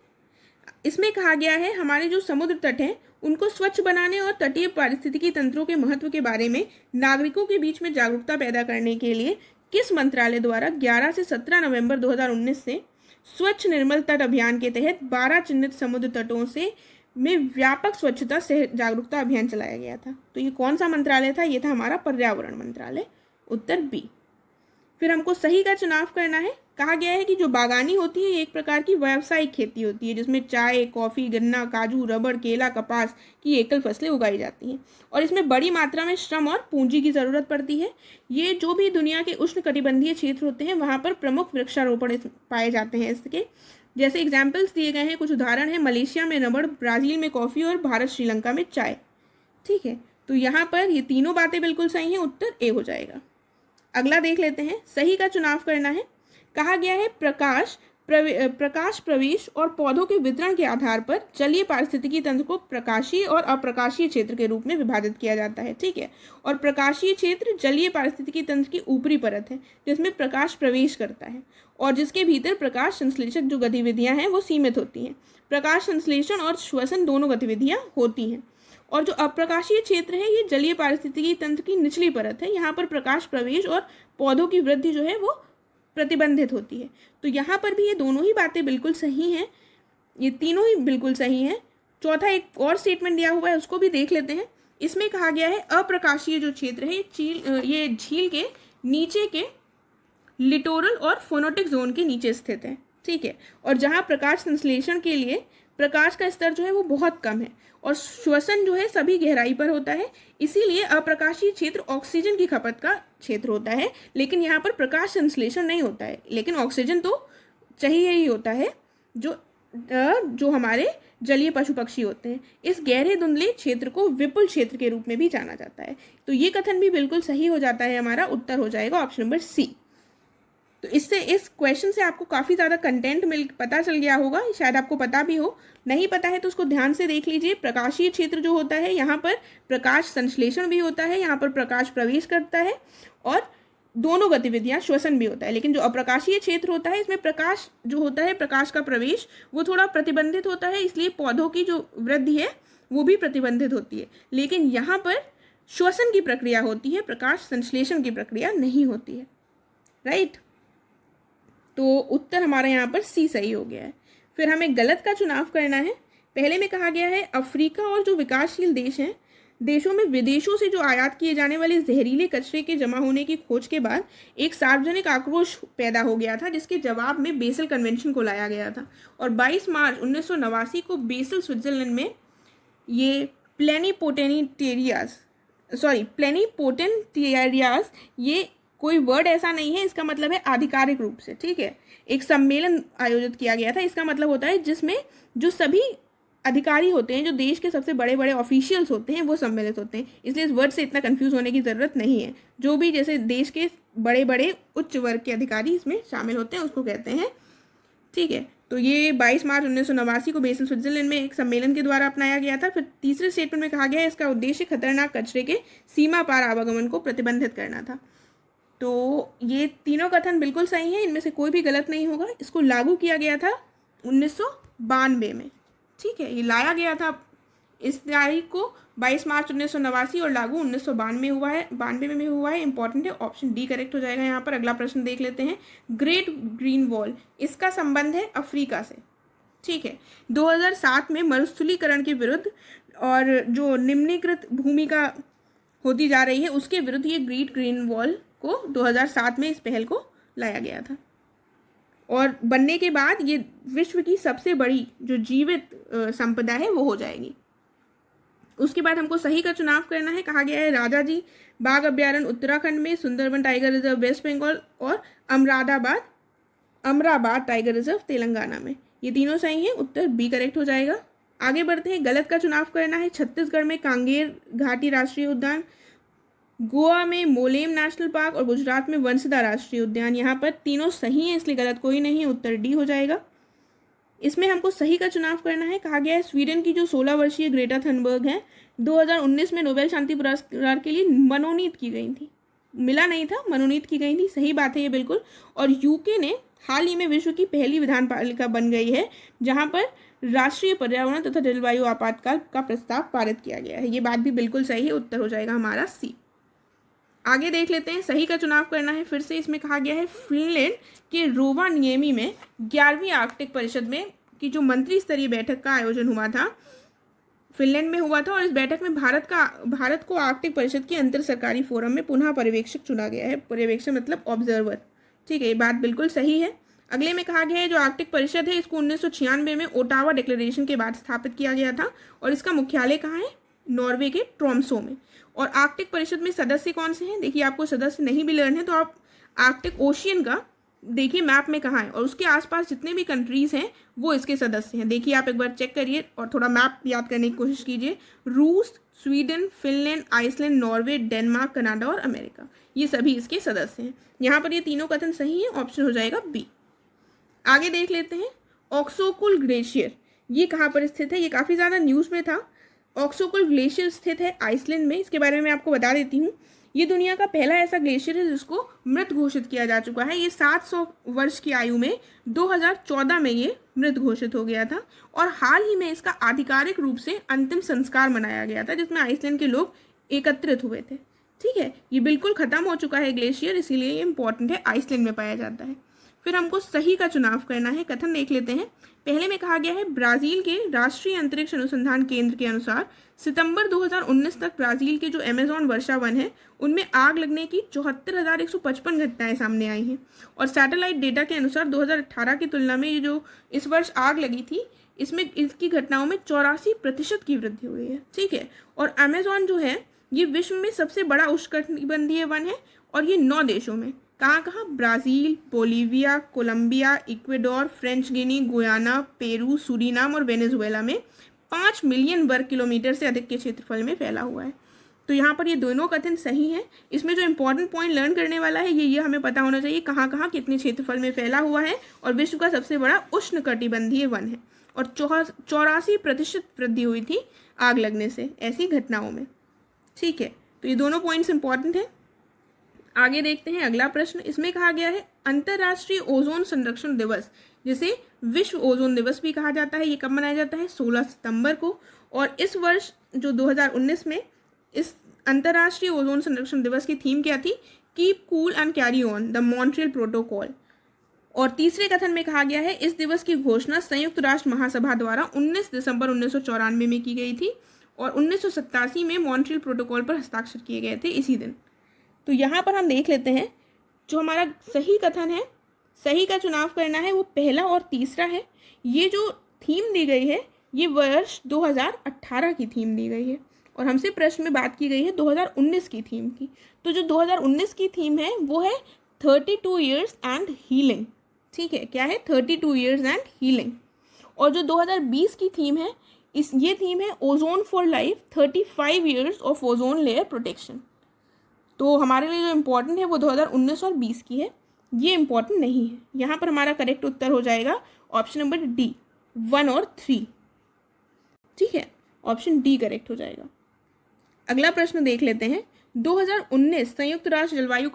इसमें कहा गया है हमारे जो समुद्र तट हैं उनको स्वच्छ बनाने और तटीय पारिस्थितिकी तंत्रों के महत्व के बारे में नागरिकों के बीच में जागरूकता पैदा करने के लिए किस मंत्रालय द्वारा 11 से 17 नवंबर 2019 से स्वच्छ निर्मल तट अभियान के तहत 12 चिन्हित समुद्र तटों से में व्यापक स्वच्छता से जागरूकता अभियान चलाया गया था। तो ये कौन सा मंत्रालय था? ये था हमारा पर्यावरण मंत्रालय, उत्तर बी। फिर हमको सही का चुनाव करना है। कहा गया है कि जो बागानी होती है ये एक प्रकार की व्यावसायिक खेती होती है जिसमें चाय, कॉफ़ी, गन्ना, काजू, रबड़, केला, कपास की एकल फसलें उगाई जाती हैं और इसमें बड़ी मात्रा में श्रम और पूंजी की ज़रूरत पड़ती है। ये जो भी दुनिया के उष्णकटिबंधीय क्षेत्र होते हैं वहाँ पर प्रमुख वृक्षारोपण पाए जाते हैं। इसके जैसे एग्जाम्पल्स दिए गए हैं, कुछ उदाहरण हैं। मलेशिया में रबड़, ब्राज़ील में कॉफ़ी और भारत श्रीलंका में चाय। ठीक है, तो यहाँ पर ये तीनों बातें बिल्कुल सही हैं, उत्तर ए हो जाएगा। अगला देख लेते हैं। सही का चुनाव करना है। कहा गया है प्रकाश प्रवेश और पौधों के वितरण के आधार पर जलीय पारिस्थितिकी तंत्र को प्रकाशीय और अप्रकाशीय क्षेत्र के रूप में विभाजित किया जाता है। ठीक है, और प्रकाशीय क्षेत्र जलीय पारिस्थितिकी तंत्र की ऊपरी परत है जिसमें प्रकाश प्रवेश करता है और जिसके भीतर प्रकाश संश्लेषक जो गतिविधियां हैं वो सीमित होती हैं। प्रकाश संश्लेषण और श्वसन दोनों गतिविधियां होती हैं। और जो अप्रकाशीय क्षेत्र है ये जलीय पारिस्थितिकी तंत्र की निचली परत है। यहाँ पर प्रकाश प्रवेश और पौधों की वृद्धि जो है वो प्रतिबंधित होती है। तो यहाँ पर भी ये दोनों ही बातें बिल्कुल सही हैं, ये तीनों ही बिल्कुल सही हैं। चौथा एक और स्टेटमेंट दिया हुआ है उसको भी देख लेते हैं। इसमें कहा गया है अप्रकाशीय जो क्षेत्र है ये झील के नीचे के लिटोरल और फोनोटिक जोन के नीचे स्थित है। ठीक है, और जहाँ प्रकाश संश्लेषण के लिए प्रकाश का स्तर जो है वो बहुत कम है और श्वसन जो है सभी गहराई पर होता है। इसीलिए अप्रकाशीय क्षेत्र ऑक्सीजन की खपत का क्षेत्र होता है, लेकिन यहाँ पर प्रकाश संश्लेषण नहीं होता है। लेकिन ऑक्सीजन तो चाहिए ही होता है जो हमारे जलीय पशु पक्षी होते हैं। इस गहरे धुंधले क्षेत्र को विपुल क्षेत्र के रूप में भी जाना जाता है। तो ये कथन भी बिल्कुल सही हो जाता है, हमारा उत्तर हो जाएगा ऑप्शन नंबर सी। तो इससे इस क्वेश्चन से आपको काफ़ी ज़्यादा कंटेंट पता चल गया होगा, शायद आपको पता भी हो। नहीं पता है तो उसको ध्यान से देख लीजिए। प्रकाशीय क्षेत्र जो होता है यहाँ पर प्रकाश संश्लेषण भी होता है, यहाँ पर प्रकाश प्रवेश करता है और दोनों गतिविधियाँ श्वसन भी होता है। लेकिन जो अप्रकाशीय क्षेत्र होता है इसमें प्रकाश जो होता है, प्रकाश का प्रवेश वो थोड़ा प्रतिबंधित होता है, इसलिए पौधों की जो वृद्धि है वो भी प्रतिबंधित होती है। लेकिन यहाँ पर श्वसन की प्रक्रिया होती है, प्रकाश संश्लेषण की प्रक्रिया नहीं होती है। राइट, तो उत्तर हमारा यहाँ पर सी सही हो गया है। फिर हमें गलत का चुनाव करना है। पहले में कहा गया है अफ्रीका और जो विकासशील देश हैं देशों में विदेशों से जो आयात किए जाने वाले जहरीले कचरे के जमा होने की खोज के बाद एक सार्वजनिक आक्रोश पैदा हो गया था, जिसके जवाब में बेसल कन्वेंशन को लाया गया था। और 22 मार्च 1989 को बेसल स्विट्जरलैंड में ये प्लेनिपोटेंटियरियाज ये कोई वर्ड ऐसा नहीं है, इसका मतलब है आधिकारिक रूप से। ठीक है, एक सम्मेलन आयोजित किया गया था। इसका मतलब होता है जिसमें जो सभी अधिकारी होते हैं, जो देश के सबसे बड़े बड़े ऑफिशियल्स होते हैं वो सम्मिलित होते हैं। इसलिए इस वर्ड से इतना कंफ्यूज होने की ज़रूरत नहीं है। जो भी जैसे देश के बड़े बड़े उच्च वर्ग के अधिकारी इसमें शामिल होते हैं उसको कहते हैं। ठीक है, तो ये 22 मार्च 1989 को बेसल स्विट्जरलैंड में एक सम्मेलन के द्वारा अपनाया गया था। फिर तीसरे स्टेटमेंट में कहा गया है इसका उद्देश्य खतरनाक कचरे के सीमा पार आवागमन को प्रतिबंधित करना था। तो ये तीनों कथन बिल्कुल सही हैं, इनमें से कोई भी गलत नहीं होगा। इसको लागू किया गया था 1992 में। ठीक है, ये लाया गया था इस तारीख को 22 मार्च 1989 और लागू 1992 हुआ है, 92 में हुआ है। इंपॉर्टेंट है, ऑप्शन डी करेक्ट हो जाएगा यहाँ पर। अगला प्रश्न देख लेते हैं। ग्रेट ग्रीन वॉल, इसका संबंध है अफ्रीका से। ठीक है, 2007 में मरुस्थलीकरण के विरुद्ध और जो निम्नीकृत भूमिका होती जा रही है उसके विरुद्ध ये ग्रेट ग्रीन वॉल को 2007 में इस पहल को लाया गया था और बनने के बाद ये विश्व की सबसे बड़ी जो जीवित संपदा है वो हो जाएगी। उसके बाद हमको सही का चुनाव करना है। कहा गया है राजाजी बाघ अभ्यारण्य उत्तराखंड में, Sundarban tiger reserve West Bengal और अमराबाद टाइगर रिजर्व तेलंगाना में। ये तीनों सही हैं, उत्तर बी करेक्ट हो जाएगा। आगे बढ़ते हैं। गलत का चुनाव करना है। छत्तीसगढ़ में कांगेर घाटी राष्ट्रीय उद्यान, गोवा में मोलेम नेशनल पार्क और गुजरात में वंसदा राष्ट्रीय उद्यान। यहाँ पर तीनों सही हैं, इसलिए गलत कोई नहीं है, उत्तर डी हो जाएगा। इसमें हमको सही का चुनाव करना है। कहा गया है स्वीडन की जो 16 वर्षीय ग्रेटा थनबर्ग हैं 2019 में नोबेल शांति पुरस्कार के लिए मनोनीत की गई थी, मिला नहीं था, मनोनीत की गई थी, सही बात है ये बिल्कुल। और यूके ने हाल ही में विश्व की पहली विधान पालिका बन गई है जहां पर राष्ट्रीय पर्यावरण तथा जलवायु आपातकाल का प्रस्ताव पारित किया गया है। ये बात भी बिल्कुल सही है, उत्तर हो जाएगा हमारा सी। आगे देख लेते हैं, सही का चुनाव करना है। फिर से इसमें कहा गया है फिनलैंड के रोवानिएमी में 11वीं आर्कटिक परिषद में की जो मंत्री स्तरीय बैठक का आयोजन हुआ था, फिनलैंड में हुआ था। और इस बैठक में भारत को आर्कटिक परिषद के अंतर सरकारी फोरम में पुनः पर्यवेक्षक चुना गया है। पर्यवेक्षक मतलब ऑब्जर्वर, ठीक है, ये बात बिल्कुल सही है। अगले में कहा गया है जो आर्कटिक परिषद है इसको 1996 में ओटावा डिक्लेरेशन के बाद स्थापित किया गया था और इसका मुख्यालय कहाँ है, नॉर्वे के ट्रोम्सो में। और आर्कटिक परिषद में सदस्य कौन से हैं, देखिए आपको सदस्य नहीं भी लर्न है तो आप आर्कटिक ओशियन का देखिए मैप में कहाँ है और उसके आसपास जितने भी कंट्रीज हैं वो इसके सदस्य हैं। देखिए आप एक बार चेक करिए और थोड़ा मैप याद करने की कोशिश कीजिए। रूस, Sweden, Finland, Iceland, Norway, Denmark, Canada और अमेरिका, ये सभी इसके सदस्य हैं। यहाँ पर ये तीनों कथन सही है, ऑप्शन हो जाएगा बी। आगे देख लेते हैं, ऑक्सोकुल ग्लेशियर ये कहाँ पर स्थित है, ये काफ़ी ज़्यादा न्यूज़ में था। ऑक्सोकुल ग्लेशियर स्थित है आइसलैंड में। इसके बारे में आपको बता देती हूँ, ये दुनिया का पहला ऐसा ग्लेशियर है जिसको मृत घोषित किया जा चुका है। ये 700 वर्ष की आयु में 2014 में ये मृत घोषित हो गया था और हाल ही में इसका आधिकारिक रूप से अंतिम संस्कार मनाया गया था जिसमें आइसलैंड के लोग एकत्रित हुए थे। ठीक है, ये बिल्कुल खत्म हो चुका है ग्लेशियर, इसीलिए ये इंपॉर्टेंट है, आइसलैंड में पाया जाता है। फिर हमको सही का चुनाव करना है। कथन देख लेते हैं। पहले में कहा गया है ब्राजील के राष्ट्रीय अंतरिक्ष अनुसंधान केंद्र के अनुसार सितंबर 2019 तक ब्राजील के जो अमेज़न वर्षा वन है उनमें आग लगने की 74,155 घटनाएं सामने आई हैं और सैटेलाइट डेटा के अनुसार 2018 की तुलना में ये जो इस वर्ष आग लगी थी इसमें इसकी घटनाओं में 84% की वृद्धि हुई है। ठीक है, और अमेज़न जो है ये विश्व में सबसे बड़ा उष्णकटिबंधीय वन है और ये 9 देशों में, कहाँ कहाँ, Brazil, Bolivia, Colombia, Ecuador, French Guinea, Guyana, Peru, Suriname और वेनेजुएला में 5 मिलियन वर्ग किलोमीटर से अधिक के क्षेत्रफल में फैला हुआ है। तो यहाँ पर ये दोनों कथन सही हैं। इसमें जो इंपॉर्टेंट पॉइंट लर्न करने वाला है ये हमें पता होना चाहिए कहाँ कहाँ कितने क्षेत्रफल में फैला हुआ है और विश्व का सबसे बड़ा उष्णकटिबंधीय वन है और 84% वृद्धि हुई थी आग लगने से ऐसी घटनाओं में। ठीक है, तो ये दोनों पॉइंट्स इंपॉर्टेंट हैं। आगे देखते हैं अगला प्रश्न। इसमें कहा गया है अंतर्राष्ट्रीय ओजोन संरक्षण दिवस, जिसे विश्व ओजोन दिवस भी कहा जाता है, ये कब मनाया जाता है, 16 सितंबर को। और इस वर्ष जो 2019 में इस अंतर्राष्ट्रीय ओजोन संरक्षण दिवस की थीम क्या थी, keep cool and carry on the Montreal protocol. और तीसरे कथन में कहा गया है इस दिवस की घोषणा संयुक्त राष्ट्र महासभा द्वारा 19 दिसंबर 1994 में की गई थी और 1987 में मॉन्ट्रियल प्रोटोकॉल पर हस्ताक्षर किए गए थे इसी दिन। तो यहाँ पर हम देख लेते हैं जो हमारा सही कथन है, सही का चुनाव करना है, वो पहला और तीसरा है। ये जो थीम दी गई है ये वर्ष 2018 की थीम दी गई है और हमसे प्रश्न में बात की गई है 2019 की थीम की। तो जो 2019 की थीम है वो है 32 ईयर्स एंड हीलिंग। ठीक है, क्या है, 32 ईयर्स एंड हीलिंग। और जो 2020 की थीम है ये थीम है ozone for life, 35 years of ozone layer protection. तो हमारे लिए जो इम्पोर्टेंट है वो 2019 और 20 की है, ये इम्पोर्टेंट नहीं है। यहाँ पर हमारा करेक्ट उत्तर हो जाएगा ऑप्शन नंबर डी, 1 और 3। ठीक है, ऑप्शन डी करेक्ट हो जाएगा। अगला प्रश्न देख लेते हैं। 2019 संयुक्त राष्ट्र जलवायु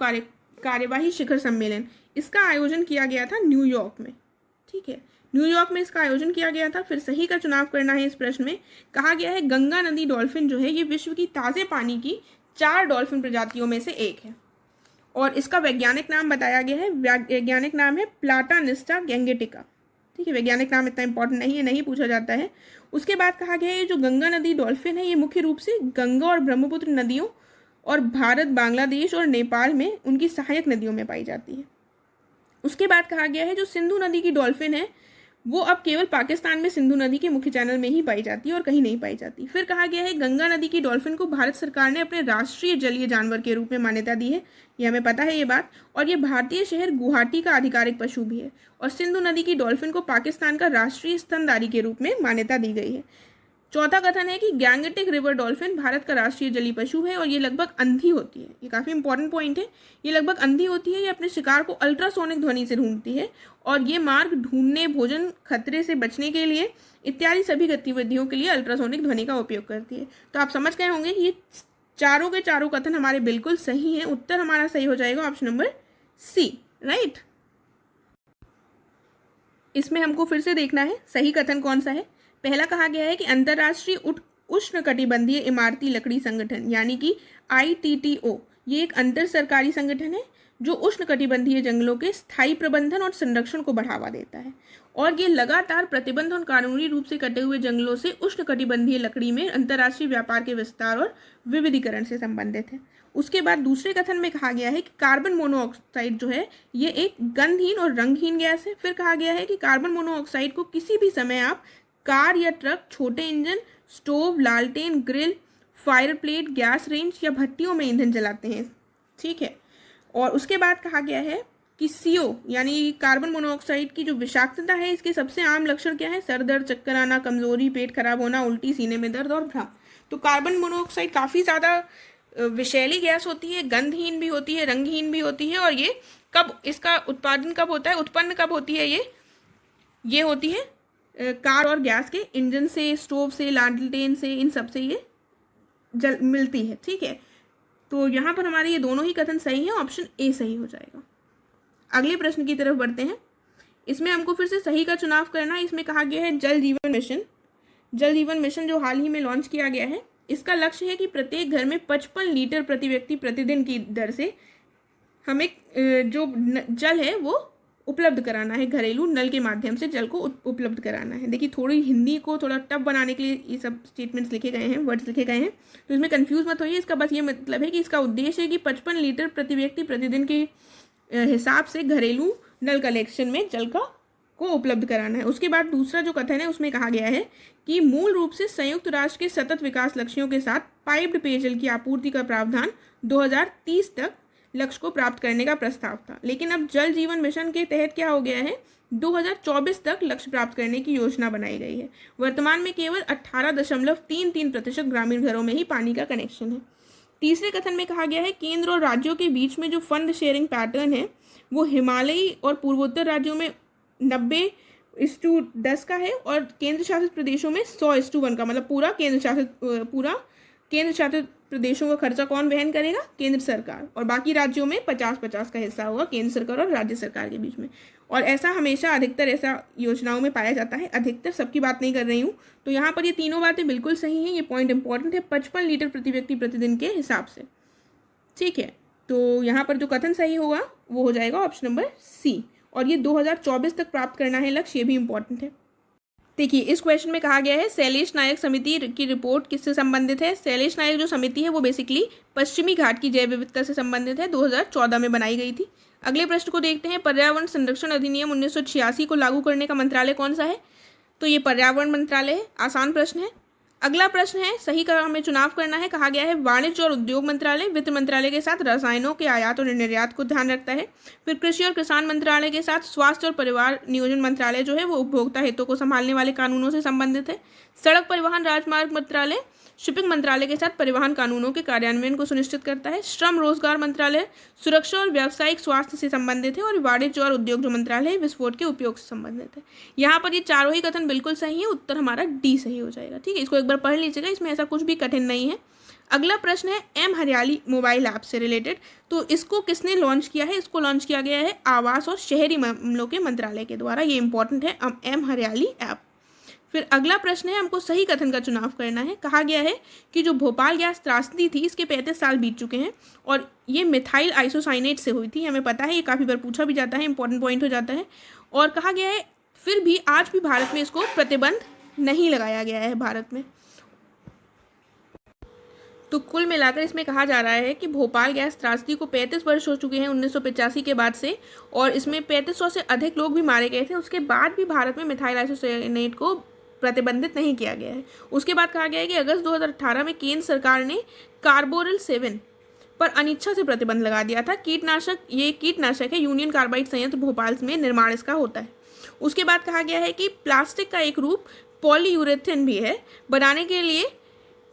कार्यवाही शिखर सम्मेलन, इसका आयोजन किया गया था न्यूयॉर्क में। ठीक है, न्यूयॉर्क में इसका आयोजन किया गया था। फिर सही का चुनाव करना है। इस प्रश्न में कहा गया है गंगा नदी डॉल्फिन जो है ये विश्व की ताज़े पानी की 4 डॉल्फिन प्रजातियों में से एक है और इसका वैज्ञानिक नाम बताया गया है, वैज्ञानिक नाम है प्लाटानिस्टा गैंगेटिका। ठीक है, वैज्ञानिक नाम इतना इंपॉर्टेंट नहीं है, नहीं पूछा जाता है। उसके बाद कहा गया है जो गंगा नदी डॉल्फिन है ये मुख्य रूप से गंगा और ब्रह्मपुत्र नदियों और भारत, बांग्लादेश और नेपाल में उनकी सहायक नदियों में पाई जाती है। उसके बाद कहा गया है जो सिंधु नदी की डॉल्फिन है वो अब केवल पाकिस्तान में सिंधु नदी के मुख्य चैनल में ही पाई जाती है और कहीं नहीं पाई जाती। फिर कहा गया है गंगा नदी की डॉल्फिन को भारत सरकार ने अपने राष्ट्रीय जलीय जानवर के रूप में मान्यता दी है, ये हमें पता है ये बात। और ये भारतीय शहर गुवाहाटी का आधिकारिक पशु भी है। और सिंधु नदी की डॉल्फिन को पाकिस्तान का राष्ट्रीय स्तनधारी के रूप में मान्यता दी गई है। चौथा कथन है कि गैंगेटिक रिवर डॉल्फिन भारत का राष्ट्रीय जलीय पशु है और ये लगभग अंधी होती है। ये काफ़ी इंपॉर्टेंट पॉइंट है। ये लगभग अंधी होती है, ये अपने शिकार को अल्ट्रासोनिक ध्वनि से ढूंढती है और ये मार्ग ढूंढने, भोजन खतरे से बचने के लिए इत्यादि सभी गतिविधियों के लिए अल्ट्रासोनिक ध्वनि का उपयोग करती है। तो आप समझ गए होंगे कि ये चारों के चारों कथन हमारे बिल्कुल सही हैं। उत्तर हमारा सही हो जाएगा ऑप्शन नंबर सी, राइट। इसमें हमको फिर से देखना है सही कथन कौन सा है। पहला कहा गया है कि अंतर्राष्ट्रीय उष्णकटिबंधीय इमारती लकड़ी संगठन यानी कि ITTO ये एक अंतर सरकारी संगठन है जो उष्णकटिबंधीय जंगलों के स्थायी प्रबंधन और संरक्षण को बढ़ावा देता है और ये लगातार प्रतिबंध और कानूनी रूप से कटे हुए जंगलों से उष्णकटिबंधीय लकड़ी में अंतर्राष्ट्रीय व्यापार के विस्तार और विविधीकरण से संबंधित है। उसके बाद दूसरे कथन में कहा गया है कि कार्बन मोनोऑक्साइड जो है ये एक गंधहीन और रंगहीन गैस है। फिर कहा गया है कि कार्बन मोनोऑक्साइड को किसी भी समय आप कार या ट्रक, छोटे इंजन, स्टोव, लालटेन, grill, fire plate, gas range या भट्टियों में ईंधन जलाते हैं, ठीक है। और उसके बाद कहा गया है कि CO यानी कार्बन मोनोऑक्साइड की जो विषाक्तता है इसके सबसे आम लक्षण क्या है? सर दर्द, चक्कर आना, कमजोरी, पेट खराब होना, उल्टी, सीने में दर्द और भ्रम। तो कार्बन मोनोऑक्साइड काफ़ी ज़्यादा विषैली गैस होती है, गंधहीन भी होती है, रंगहीन भी होती है और ये कब इसका उत्पादन कब होता है, उत्पन्न कब होती है? ये होती है कार और गैस के इंजन से, स्टोव से, लालटेन से, इन सब से ये मिलती है, ठीक है। तो यहाँ पर हमारे ये दोनों ही कथन सही हैं, ऑप्शन ए सही हो जाएगा। अगले प्रश्न की तरफ बढ़ते हैं। इसमें हमको फिर से सही का चुनाव करना है। इसमें कहा गया है जल जीवन मिशन। जल जीवन मिशन जो हाल ही में लॉन्च किया गया है, इसका लक्ष्य है कि प्रत्येक घर में 55 लीटर प्रति व्यक्ति प्रतिदिन की दर से हमें जो जल है वो उपलब्ध कराना है, घरेलू नल के माध्यम से जल को उपलब्ध कराना है। देखिए थोड़ी हिंदी को थोड़ा टफ बनाने के लिए ये सब स्टेटमेंट्स लिखे गए हैं, वर्ड्स लिखे गए हैं, तो इसमें कंफ्यूज मत होइए। इसका बस ये मतलब है कि इसका उद्देश्य है कि 55 लीटर प्रति व्यक्ति प्रतिदिन के हिसाब से घरेलू नल कलेक्शन में जल को उपलब्ध कराना है। उसके बाद दूसरा जो कथन है उसमें कहा गया है कि मूल रूप से संयुक्त राष्ट्र के सतत विकास लक्ष्यों के साथ पाइप्ड पेयजल की आपूर्ति का प्रावधान 2030 तक लक्ष्य को प्राप्त करने का प्रस्ताव था, लेकिन अब जल जीवन मिशन के तहत क्या हो गया है, 2024 तक लक्ष्य प्राप्त करने की योजना बनाई गई है। वर्तमान में केवल 18.33% ग्रामीण घरों में ही पानी का कनेक्शन है। तीसरे कथन में कहा गया है केंद्र और राज्यों के बीच में जो फंड शेयरिंग पैटर्न है वो हिमालयी और पूर्वोत्तर राज्यों में 90:10 का है और केंद्र शासित प्रदेशों में 100:1 का, मतलब पूरा केंद्र शासित प्रदेशों का खर्चा कौन वहन करेगा? केंद्र सरकार, और बाकी राज्यों में 50-50 का हिस्सा होगा केंद्र सरकार और राज्य सरकार के बीच में। और ऐसा हमेशा अधिकतर ऐसा योजनाओं में पाया जाता है, अधिकतर, सबकी बात नहीं कर रही हूँ। तो यहाँ पर ये तीनों बातें बिल्कुल सही हैं, ये पॉइंट इंपॉर्टेंट है, 55 लीटर प्रति व्यक्ति प्रतिदिन के हिसाब से, ठीक है। तो यहाँ पर जो कथन सही होगा वो हो जाएगा ऑप्शन नंबर सी, और ये 2024 तक प्राप्त करना है लक्ष्य, ये भी इंपॉर्टेंट है। देखिए इस क्वेश्चन में कहा गया है शैलेश नायक समिति की रिपोर्ट किससे संबंधित है? शैलेश नायक जो समिति है वो बेसिकली पश्चिमी घाट की जैव विविधता से संबंधित है, 2014 में बनाई गई थी। अगले प्रश्न को देखते हैं, पर्यावरण संरक्षण अधिनियम 1986 को लागू करने का मंत्रालय कौन सा है? तो ये पर्यावरण मंत्रालय है। आसान प्रश्न है। अगला प्रश्न है, सही का हमें चुनाव करना है। कहा गया है वाणिज्य और उद्योग मंत्रालय वित्त मंत्रालय के साथ रसायनों के आयात और निर्यात को ध्यान रखता है। फिर कृषि और किसान मंत्रालय के साथ स्वास्थ्य और परिवार नियोजन मंत्रालय जो है वो उपभोक्ता हितों को संभालने वाले कानूनों से संबंधित है। सड़क परिवहन राजमार्ग मंत्रालय शिपिंग मंत्रालय के साथ परिवहन कानूनों के कार्यान्वयन को सुनिश्चित करता है। श्रम रोजगार मंत्रालय सुरक्षा और व्यावसायिक स्वास्थ्य से संबंधित है। और वाणिज्य और उद्योग जो मंत्रालय है विस्फोट के उपयोग से संबंधित है। यहाँ पर ये चारों ही कथन बिल्कुल सही है, उत्तर हमारा डी सही हो जाएगा, ठीक है। इसको एक बार पढ़ लीजिएगा, इसमें ऐसा कुछ भी कठिन नहीं है। अगला प्रश्न है एम हरियाली मोबाइल ऐप से रिलेटेड। तो इसको किसने लॉन्च किया है? इसको लॉन्च किया गया है आवास और शहरी मामलों के मंत्रालय के द्वारा, ये इंपॉर्टेंट है, एम हरियाली ऐप। फिर अगला प्रश्न है, हमको सही कथन का चुनाव करना है। कहा गया है कि जो भोपाल गैस त्रासदी थी इसके 35 साल बीत चुके हैं और ये मिथाइल आइसोसाइनेट से हुई थी, हमें पता है, ये काफ़ी बार पूछा भी जाता है, इंपॉर्टेंट पॉइंट हो जाता है। और कहा गया है फिर भी आज भी भारत में इसको प्रतिबंध नहीं लगाया गया है भारत में। तो कुल मिलाकर इसमें कहा जा रहा है कि भोपाल गैस त्रासदी को 35 वर्ष हो चुके हैं 1985 के बाद से, और इसमें 3500 से अधिक लोग भी मारे गए थे। उसके बाद भी भारत में मिथाइल आइसोसाइनेट को प्रतिबंधित नहीं किया गया है। उसके बाद कहा गया है कि अगस्त 2018 में केंद्र सरकार ने कार्बोरिल 7 पर अनिच्छा से प्रतिबंध लगा दिया था। ये कीटनाशक है, यूनियन कार्बाइड संयंत्र भोपाल में निर्माण इसका होता है। उसके बाद कहा गया है कि प्लास्टिक का एक रूप पॉलीयूरेथेन भी है, बनाने के लिए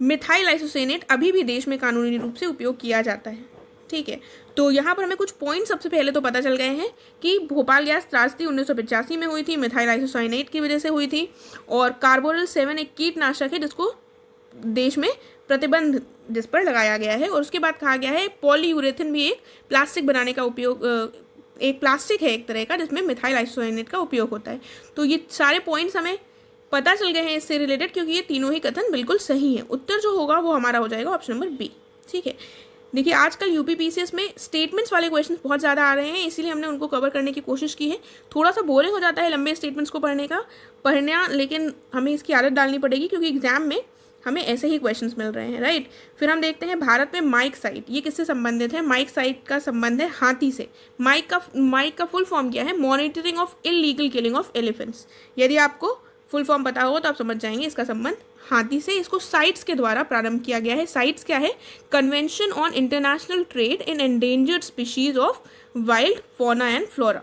मिथाइल आइसोसेनेट अभी भी देश में कानूनी रूप से उपयोग किया जाता है। ठीक है, तो यहाँ पर हमें कुछ पॉइंट सबसे पहले तो पता चल गए हैं कि भोपाल गैस त्रासदी 1985 में हुई थी, मिथाइल आइसोसाइनेट की वजह से हुई थी, और कार्बोरल 7 एक कीटनाशक है जिसको देश में प्रतिबंध जिस पर लगाया गया है। और उसके बाद कहा गया है पॉलीयूरेथेन भी एक प्लास्टिक बनाने का उपयोग, एक प्लास्टिक है एक तरह का जिसमें मिथाइल आइसोसाइनेट का उपयोग होता है। तो ये सारे पॉइंट्स हमें पता चल गए हैं इससे रिलेटेड, क्योंकि ये तीनों ही कथन बिल्कुल सही है। उत्तर जो होगा वो हमारा हो जाएगा ऑप्शन नंबर बी। ठीक है, देखिए आजकल यूपीपीसीएस में स्टेटमेंट्स वाले क्वेश्चन बहुत ज़्यादा आ रहे हैं, इसीलिए हमने उनको कवर करने की कोशिश की है। थोड़ा सा बोरिंग हो जाता है लंबे स्टेटमेंट्स को पढ़ना, लेकिन हमें इसकी आदत डालनी पड़ेगी क्योंकि एग्जाम में हमें ऐसे ही क्वेश्चंस मिल रहे हैं, राइट। फिर हम देखते हैं भारत में माइक साइट, ये किससे संबंधित है? माइक साइट का संबंध है हाथी से। माइक का फुल फॉर्म क्या है? Monitoring of illegal killing of elephants. यदि आपको फुल फॉर्म पता होगा तो आप समझ जाएंगे इसका संबंध हाथी से। इसको साइट्स के द्वारा प्रारंभ किया गया है। साइट्स क्या है? Convention on international trade in endangered species of wild fauna and flora.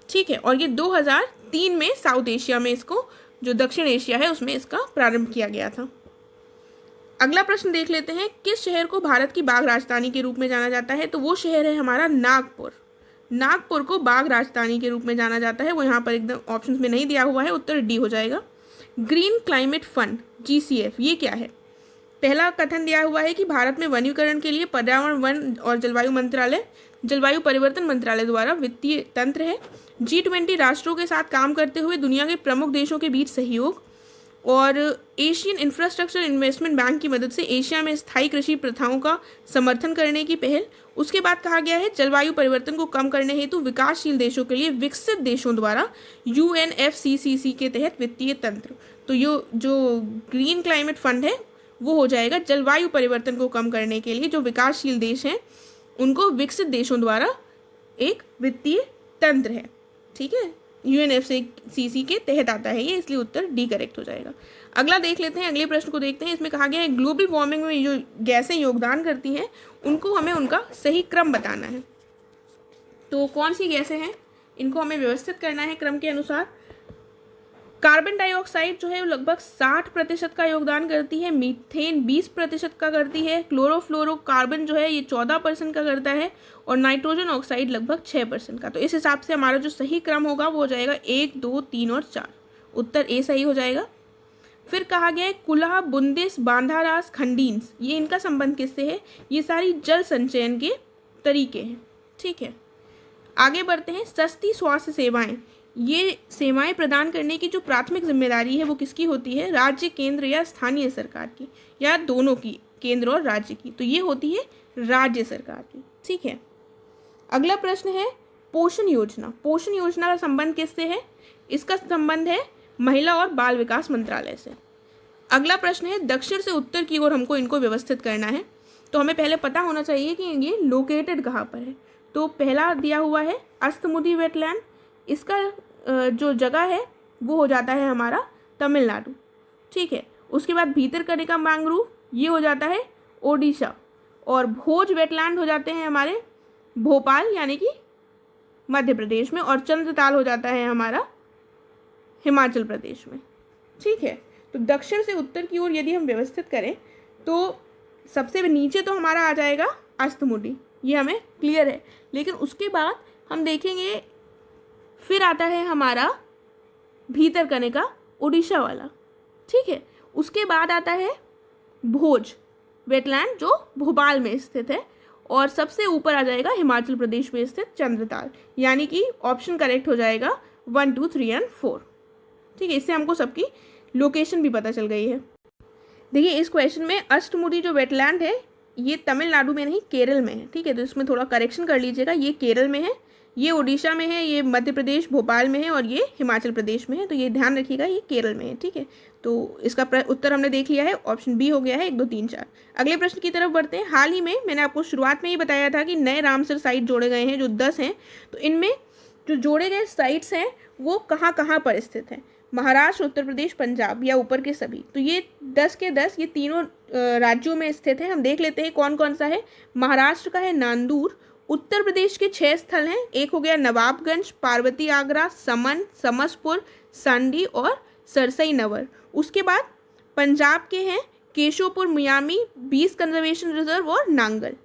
ठीक है, और ये 2003 में साउथ एशिया में इसको, जो दक्षिण एशिया है उसमें इसका प्रारंभ किया गया था। अगला प्रश्न देख लेते हैं, किस शहर को भारत की बाघ राजधानी के रूप में जाना जाता है? तो वो शहर है हमारा नागपुर। नागपुर को बाघ राजधानी के रूप में जाना जाता है। वो यहाँ पर एकदम ऑप्शंस में नहीं दिया हुआ है, उत्तर डी हो जाएगा। ग्रीन क्लाइमेट फंड GCF ये क्या है? पहला कथन दिया हुआ है कि भारत में वनीकरण के लिए पर्यावरण, वन और जलवायु परिवर्तन मंत्रालय द्वारा वित्तीय तंत्र है। G20 राष्ट्रों के साथ काम करते हुए दुनिया के प्रमुख देशों के बीच सहयोग, और एशियन इंफ्रास्ट्रक्चर इन्वेस्टमेंट बैंक की मदद से एशिया में स्थायी कृषि प्रथाओं का समर्थन करने की पहल। उसके बाद कहा गया है जलवायु परिवर्तन को कम करने हेतु विकासशील देशों के लिए विकसित देशों द्वारा UNFCCC के तहत वित्तीय तंत्र। तो जो ग्रीन क्लाइमेट फंड है वो हो जाएगा जलवायु परिवर्तन को कम करने के लिए जो विकासशील देश हैं उनको विकसित देशों द्वारा एक वित्तीय तंत्र है। ठीक है, UNFCCC के तहत आता है ये, इसलिए उत्तर डी करेक्ट हो जाएगा। अगला देख लेते हैं, अगले प्रश्न को देखते हैं। इसमें कहा गया है ग्लोबल वार्मिंग में जो गैसें योगदान करती हैं उनको हमें उनका सही क्रम बताना है। तो कौन सी गैसें हैं इनको हमें व्यवस्थित करना है क्रम के अनुसार। कार्बन डाइऑक्साइड जो है वो लगभग 60% का योगदान करती है, मीथेन 20% का करती है, क्लोरोफ्लोरोकार्बन जो है ये 14% का करता है, और नाइट्रोजन ऑक्साइड लगभग 6% का। तो इस हिसाब से हमारा जो सही क्रम होगा वो हो जाएगा 1, 2, 3 और 4। उत्तर ए सही हो जाएगा। फिर कहा गया है कुल्हा, बुंदिस, बांधारास, खंडीन्स, ये इनका संबंध किससे है? ये सारी जल संचयन के तरीके हैं। ठीक है, आगे बढ़ते हैं। सस्ती स्वास्थ्य सेवाएं, ये सेवाएं प्रदान करने की जो प्राथमिक जिम्मेदारी है वो किसकी होती है? राज्य, केंद्र या स्थानीय सरकार की, या दोनों की, केंद्र और राज्य की। तो ये होती है राज्य सरकार की। ठीक है, अगला प्रश्न है पोषण योजना। पोषण योजना का संबंध किससे है? इसका संबंध है महिला और बाल विकास मंत्रालय से। अगला प्रश्न है दक्षिण से उत्तर की ओर हमको इनको व्यवस्थित करना है, तो हमें पहले पता होना चाहिए कि ये लोकेटेड कहाँ पर है। तो पहला दिया हुआ है अस्तमुदी वेटलैंड, इसका जो जगह है वो हो जाता है हमारा तमिलनाडु। ठीक है, उसके बाद भीतरकनिका मैंग्रोव ये हो जाता है ओडिशा, और भोज वेटलैंड हो जाते हैं हमारे भोपाल यानी कि मध्य प्रदेश में, और चंद्रताल हो जाता है हमारा हिमाचल प्रदेश में। ठीक है, तो दक्षिण से उत्तर की ओर यदि हम व्यवस्थित करें तो सबसे नीचे तो हमारा आ जाएगा अस्तमुडी, ये हमें क्लियर है। लेकिन उसके बाद हम देखेंगे फिर आता है हमारा भीतरकनिका उड़ीसा वाला। ठीक है, उसके बाद आता है भोज वेटलैंड जो भोपाल में स्थित है, और सबसे ऊपर आ जाएगा हिमाचल प्रदेश में स्थित चंद्रताल, यानी कि ऑप्शन करेक्ट हो जाएगा 1, 2, 3 और 4। ठीक है, इससे हमको सबकी लोकेशन भी पता चल गई है। देखिए इस क्वेश्चन में अष्टमुडी जो वेटलैंड है ये तमिलनाडु में नहीं केरल में है। ठीक है, तो इसमें थोड़ा करेक्शन कर लीजिएगा, ये केरल में है, ये उड़ीसा में है, ये मध्य प्रदेश भोपाल में है, और ये हिमाचल प्रदेश में है। तो ये ध्यान रखिएगा ये केरल में है। ठीक है, तो इसका उत्तर हमने देख लिया है, ऑप्शन बी हो गया है 1, 2, 3, 4। अगले प्रश्न की तरफ बढ़ते हैं। हाल ही में मैंने आपको शुरुआत में ही बताया था कि नए रामसर साइट जोड़े गए हैं जो 10 हैं। तो इनमें जो जोड़े गए साइट्स हैं वो कहाँ कहाँ पर स्थित हैं? महाराष्ट्र, उत्तर प्रदेश, पंजाब, या ऊपर के सभी। तो ये 10 के 10 ये तीनों राज्यों में स्थित है। हम देख लेते हैं कौन कौन सा है। महाराष्ट्र का है नांदूर, उत्तर प्रदेश के 6 स्थल हैं, एक हो गया नवाबगंज, पार्वती आगरा, समन, समसपुर, सांडी और सरसई नवर। उसके बाद पंजाब के हैं केशोपुर, मियामी, 20 कंजर्वेशन रिजर्व और नांगल।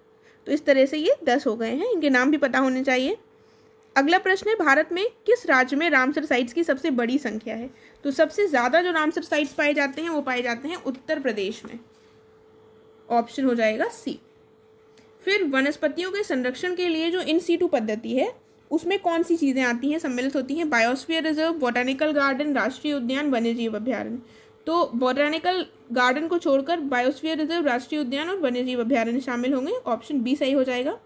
तो इस तरह से ये 10 हो गए हैं, इनके नाम भी पता होने चाहिए। अगला प्रश्न है, भारत में किस राज्य में रामसर साइट्स की सबसे बड़ी संख्या है? तो सबसे ज़्यादा जो रामसर साइट्स पाए जाते हैं वो पाए जाते हैं उत्तर प्रदेश में। ऑप्शन हो जाएगा सी। फिर वनस्पतियों के संरक्षण के लिए जो इन सीटू पद्धति है उसमें कौन सी चीज़ें आती हैं, सम्मिलित होती हैं? बायोस्फीयर रिजर्व, बॉटैनिकल गार्डन, राष्ट्रीय उद्यान, वन्यजीव अभ्यारण्य। तो बॉटैनिकल गार्डन को छोड़कर बायोस्फीयर रिजर्व, राष्ट्रीय उद्यान और वन्यजीव अभ्यारण्य शामिल होंगे। ऑप्शन बी सही हो जाएगा।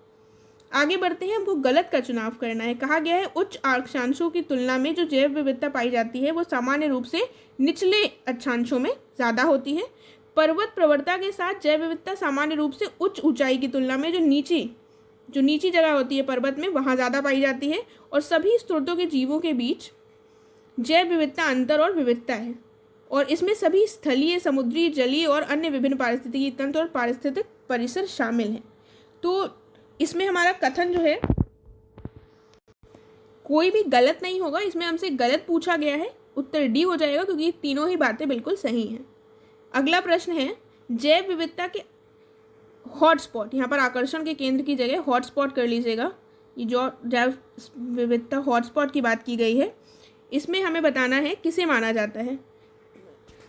आगे बढ़ते हैं, हमको गलत का चुनाव करना है। कहा गया है उच्च अक्षांशों की तुलना में जो जैव विविधता पाई जाती है वो सामान्य रूप से निचले अक्षांशों में ज़्यादा होती है। पर्वत प्रवणता के साथ जैव विविधता सामान्य रूप से उच्च ऊंचाई की तुलना में जो नीची जगह होती है पर्वत में वहाँ ज़्यादा पाई जाती है। और सभी स्रोतों के जीवों के बीच जैव विविधता अंतर और विविधता है, और इसमें सभी स्थलीय, समुद्री, जलीय और अन्य विभिन्न पारिस्थितिकी तंत्र और पारिस्थितिक परिसर शामिल हैं। तो इसमें हमारा कथन जो है कोई भी गलत नहीं होगा, इसमें हमसे गलत पूछा गया है, उत्तर डी हो जाएगा क्योंकि ये तीनों ही बातें बिल्कुल सही हैं। अगला प्रश्न है, जैव विविधता के हॉटस्पॉट, यहाँ पर आकर्षण के केंद्र की जगह हॉटस्पॉट कर लीजिएगा। ये जो जैव विविधता हॉटस्पॉट की बात की गई है इसमें हमें बताना है किसे माना जाता है।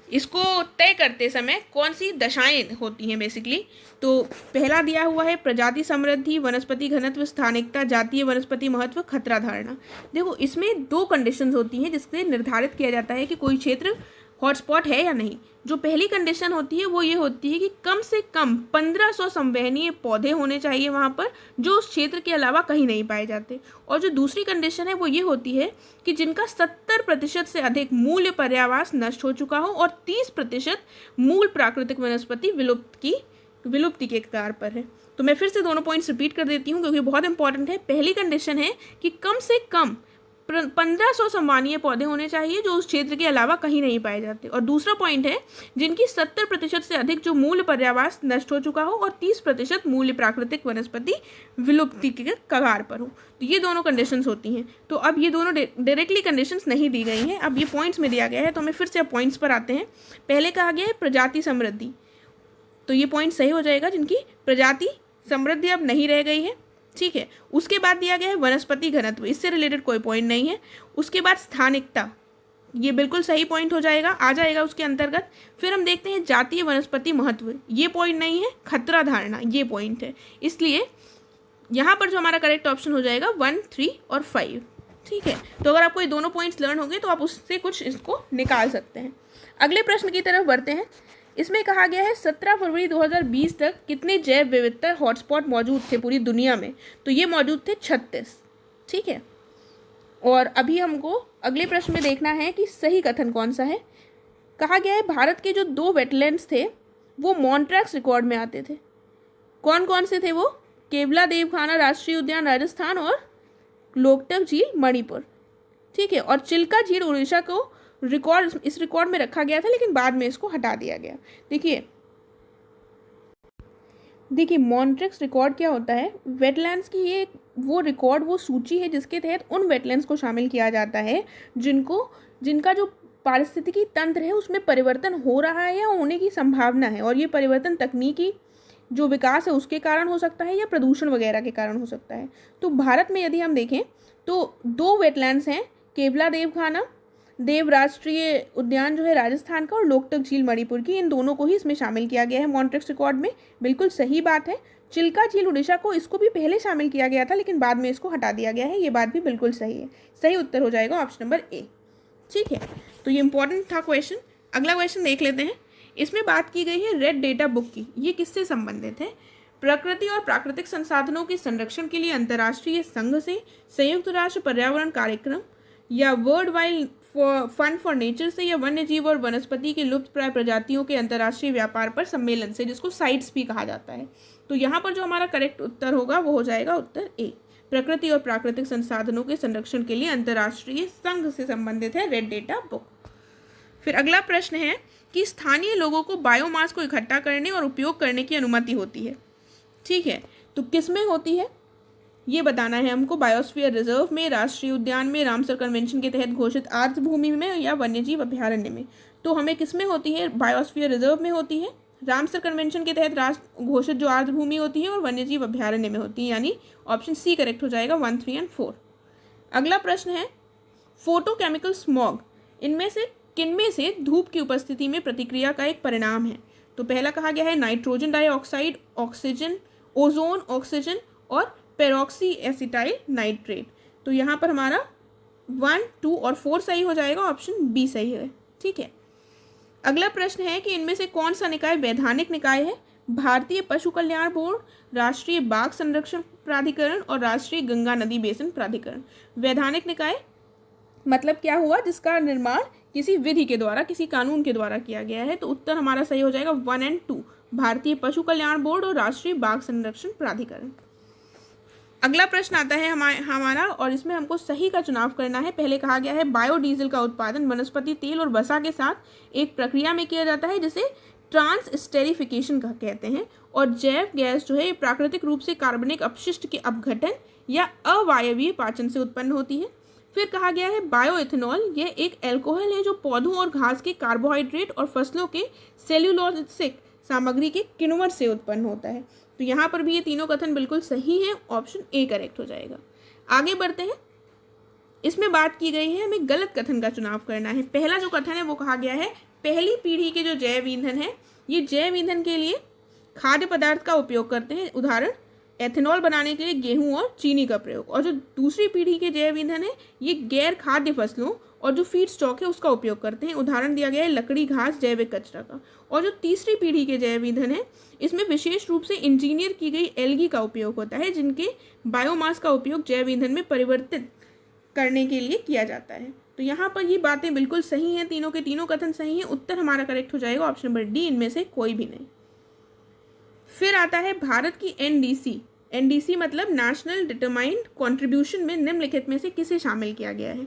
इसको तय करते समय कौन सी दशाएं होती हैं बेसिकली। तो पहला दिया हुआ है प्रजाति समृद्धि, वनस्पति घनत्व, स्थानिकता, जातीय वनस्पति महत्व, खतरा धारणा। देखो इसमें 2 कंडीशंस होती हैं जिससे निर्धारित किया जाता है कि कोई क्षेत्र हॉटस्पॉट है या नहीं। जो पहली कंडीशन होती है वो ये होती है कि कम से कम 1500 संवहनीय पौधे होने चाहिए वहाँ पर, जो उस क्षेत्र के अलावा कहीं नहीं पाए जाते। और जो दूसरी कंडीशन है वो ये होती है कि जिनका 70% से अधिक मूल पर्यावास नष्ट हो चुका हो और 30% मूल प्राकृतिक वनस्पति विलुप्ति के कगार पर है। तो मैं फिर से दोनों पॉइंट्स रिपीट कर देती हूँ क्योंकि बहुत इंपॉर्टेंट है। पहली कंडीशन है कि कम से कम 1500 संवहनीय पौधे होने चाहिए जो उस क्षेत्र के अलावा कहीं नहीं पाए जाते। और दूसरा पॉइंट है जिनकी 70% से अधिक जो मूल पर्यावास नष्ट हो चुका हो और 30% मूल प्राकृतिक वनस्पति विलुप्ति के कगार पर हो। तो ये दोनों कंडीशंस होती हैं। तो अब ये दोनों डायरेक्टली कंडीशंस नहीं दी गई हैं, अब ये पॉइंट्स में दिया गया है। तो हमें फिर से पॉइंट्स पर आते हैं। पहले कहा गया है प्रजाति समृद्धि, तो ये पॉइंट सही हो जाएगा जिनकी प्रजाति समृद्धि अब नहीं रह गई है। ठीक है, उसके बाद दिया गया है वनस्पति घनत्व, इससे रिलेटेड कोई पॉइंट नहीं है। उसके बाद स्थानिकता, ये बिल्कुल सही पॉइंट हो जाएगा, आ जाएगा उसके अंतर्गत। फिर हम देखते हैं जातीय वनस्पति महत्व, ये पॉइंट नहीं है। खतरा धारणा ये पॉइंट है, इसलिए यहाँ पर जो हमारा करेक्ट ऑप्शन हो जाएगा 1, 3 और 5। ठीक है, तो अगर आपको ये दोनों पॉइंट्स लर्न हो गए तो आप उससे कुछ इसको निकाल सकते हैं। अगले प्रश्न की तरफ बढ़ते हैं। इसमें कहा गया है 17 फरवरी 2020 तक कितने जैव विविधता हॉटस्पॉट मौजूद थे पूरी दुनिया में? तो ये मौजूद थे 36। ठीक है, और अभी हमको अगले प्रश्न में देखना है कि सही कथन कौन सा है। कहा गया है भारत के जो 2 वेटलैंड्स थे वो मॉन्ट्रैक्स रिकॉर्ड में आते थे। कौन कौन से थे वो? केवला देवखाना राष्ट्रीय उद्यान राजस्थान और लोकटक झील मणिपुर। ठीक है, और चिल्का झील उड़ीसा को इस रिकॉर्ड में रखा गया था लेकिन बाद में इसको हटा दिया गया। देखिए मॉन्ट्रैक्स रिकॉर्ड क्या होता है? वेटलैंड्स की ये वो रिकॉर्ड, वो सूची है जिसके तहत उन वेटलैंड्स को शामिल किया जाता है जिनका जो पारिस्थितिकी तंत्र है उसमें परिवर्तन हो रहा है या होने की संभावना है। और ये परिवर्तन तकनीकी जो विकास है उसके कारण हो सकता है या प्रदूषण वगैरह के कारण हो सकता है। तो भारत में यदि हम देखें तो 2 वेटलैंड्स हैं, केवला देवखाना देव राष्ट्रीय उद्यान जो है राजस्थान का और लोकटक झील मणिपुर की, इन दोनों को ही इसमें शामिल किया गया है मॉन्ट्रैक्स रिकॉर्ड में। बिल्कुल सही बात है। चिल्का झील उड़ीसा को इसको भी पहले शामिल किया गया था लेकिन बाद में इसको हटा दिया गया है, ये बात भी बिल्कुल सही है। सही उत्तर हो जाएगा ऑप्शन नंबर ए। ठीक है, तो ये इंपॉर्टेंट था क्वेश्चन। अगला क्वेश्चन देख लेते हैं। इसमें बात की गई है रेड डेटा बुक की। ये किससे संबंधित है? प्रकृति और प्राकृतिक संसाधनों के संरक्षण के लिए अंतर्राष्ट्रीय संघ से, संयुक्त राष्ट्र पर्यावरण कार्यक्रम या world wide fund for nature से, या वन्य जीव और वनस्पति के लुप्त प्राय प्रजातियों के अंतर्राष्ट्रीय व्यापार पर सम्मेलन से, जिसको साइट्स भी कहा जाता है। तो यहाँ पर जो हमारा करेक्ट उत्तर होगा वो हो जाएगा उत्तर ए। प्रकृति और प्राकृतिक संसाधनों के संरक्षण के लिए अंतर्राष्ट्रीय संघ से संबंधित है रेड डेटा बुक। फिर अगला प्रश्न है कि स्थानीय लोगों को बायोमास को इकट्ठा करने और उपयोग करने की अनुमति होती है। ठीक है, तो किस में होती है? ये बताना है हमको बायोस्फीयर रिजर्व में, राष्ट्रीय उद्यान में, रामसर कन्वेंशन के तहत घोषित आर्द्र भूमि में या वन्यजीव अभ्यारण्य में। तो हमें किस में होती है? बायोस्फीयर रिजर्व में होती है, रामसर कन्वेंशन के तहत राष्ट्र घोषित जो आर्द्र भूमि होती है और वन्यजीव अभ्यारण्य में होती है, यानी ऑप्शन सी करेक्ट हो जाएगा 1, 3 और 4। अगला प्रश्न है फोटोकेमिकल स्मॉग इनमें से किनमें से धूप की उपस्थिति में प्रतिक्रिया का एक परिणाम है? तो पहला कहा गया है nitrogen dioxide, oxygen, ozone, oxygen और पेरोक्सी एसिटाइल नाइट्रेट। तो यहाँ पर हमारा 1, 2 और 4 सही हो जाएगा, ऑप्शन बी सही है। ठीक है, अगला प्रश्न है कि इनमें से कौन सा निकाय वैधानिक निकाय है? भारतीय पशु कल्याण बोर्ड, राष्ट्रीय बाघ संरक्षण प्राधिकरण और राष्ट्रीय गंगा नदी बेसिन प्राधिकरण। वैधानिक निकाय मतलब क्या हुआ? जिसका निर्माण किसी विधि के द्वारा, किसी कानून के द्वारा किया गया है। तो उत्तर हमारा सही हो जाएगा 1 और 2, भारतीय पशु कल्याण बोर्ड और राष्ट्रीय बाघ संरक्षण प्राधिकरण। अगला प्रश्न आता है हमारा और इसमें हमको सही का चुनाव करना है। पहले कहा गया है बायोडीजल का उत्पादन वनस्पति तेल और वसा के साथ एक प्रक्रिया में किया जाता है जिसे ट्रांसस्टेरिफिकेशन का कहते हैं, और जैव गैस जो है ये प्राकृतिक रूप से कार्बनिक अपशिष्ट के अपघटन या अवायवीय पाचन से उत्पन्न होती है। फिर कहा गया है बायोइथेनॉल, यह एक एल्कोहल है जो पौधों और घास के कार्बोहाइड्रेट और फसलों के सेल्यूलोसिक सामग्री के किण्वन से उत्पन्न होता है। तो यहाँ पर भी ये तीनों कथन बिल्कुल सही है, ऑप्शन ए करेक्ट हो जाएगा। आगे बढ़ते हैं, इसमें बात की गई है हमें गलत कथन का चुनाव करना है। पहला जो कथन है वो कहा गया है पहली पीढ़ी के जो जैव ईंधन है ये जैव ईंधन के लिए खाद्य पदार्थ का उपयोग करते हैं, उदाहरण एथेनॉल बनाने के लिए गेहूं और चीनी का प्रयोग। और जो दूसरी पीढ़ी के जैव ईंधन है ये गैर खाद्य फसलों और जो फीड स्टॉक है उसका उपयोग करते हैं, उदाहरण दिया गया है लकड़ी, घास, जैविक कचरा का। और जो तीसरी पीढ़ी के जैव ईंधन है इसमें विशेष रूप से इंजीनियर की गई एल्गी का उपयोग होता है जिनके बायोमास का उपयोग जैव ईंधन में परिवर्तित करने के लिए किया जाता है। तो यहाँ पर ये बातें बिल्कुल सही हैं, तीनों के तीनों कथन सही हैं। उत्तर हमारा करेक्ट हो जाएगा ऑप्शन नंबर डी, इनमें से कोई भी नहीं। फिर आता है भारत की एनडीसी। एनडीसी मतलब नेशनल डिटरमाइंड कंट्रीब्यूशन में निम्नलिखित में से किसे शामिल किया गया है?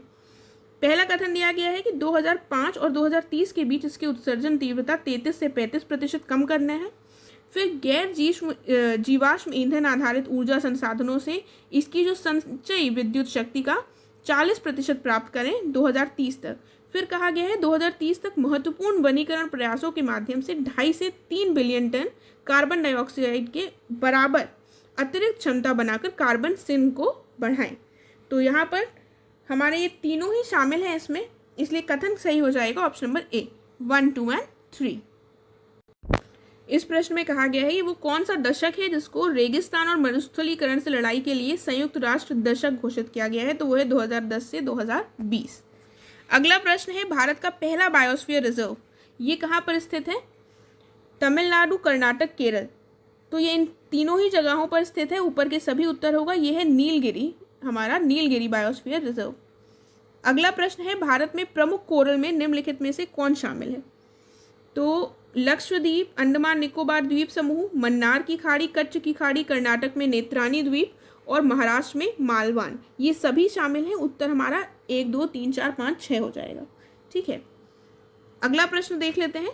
पहला कथन दिया गया है कि 2005 और 2030 के बीच इसकी उत्सर्जन तीव्रता 33 से 35% कम करना है। फिर गैर जीवाश्म ईंधन आधारित ऊर्जा संसाधनों से इसकी जो संचयी विद्युत शक्ति का 40% प्राप्त करें 2030 तक। फिर कहा गया है 2030 तक महत्वपूर्ण वनीकरण प्रयासों के माध्यम से 2.5 से 3 बिलियन टन कार्बन डाइऑक्साइड के बराबर अतिरिक्त क्षमता बनाकर कार्बन सिंक को बढ़ाएं। तो यहाँ पर हमारे ये तीनों ही शामिल हैं इसमें, इसलिए कथन सही हो जाएगा ऑप्शन नंबर ए 1, 2 और 3। इस प्रश्न में कहा गया है कि वो कौन सा दशक है जिसको रेगिस्तान और मरुस्थलीकरण से लड़ाई के लिए संयुक्त राष्ट्र दशक घोषित किया गया है? तो वो है 2010 से 2020। अगला प्रश्न है भारत का पहला बायोस्फीयर रिजर्व ये कहाँ पर स्थित है? तमिलनाडु, कर्नाटक, केरल। तो ये इन तीनों ही जगहों पर स्थित है, ऊपर के सभी उत्तर होगा। ये है नीलगिरी, हमारा नीलगिरी बायोस्फीयर रिजर्व। अगला प्रश्न है भारत में प्रमुख कोरल में निम्नलिखित में से कौन शामिल है? तो लक्षद्वीप, अंडमान निकोबार द्वीप समूह, मन्नार की खाड़ी, कच्छ की खाड़ी, कर्नाटक में नेत्रानी द्वीप और महाराष्ट्र में मालवान, ये सभी शामिल हैं। उत्तर हमारा 1, 2, 3, 4, 5, 6 हो जाएगा। ठीक है, अगला प्रश्न देख लेते हैं।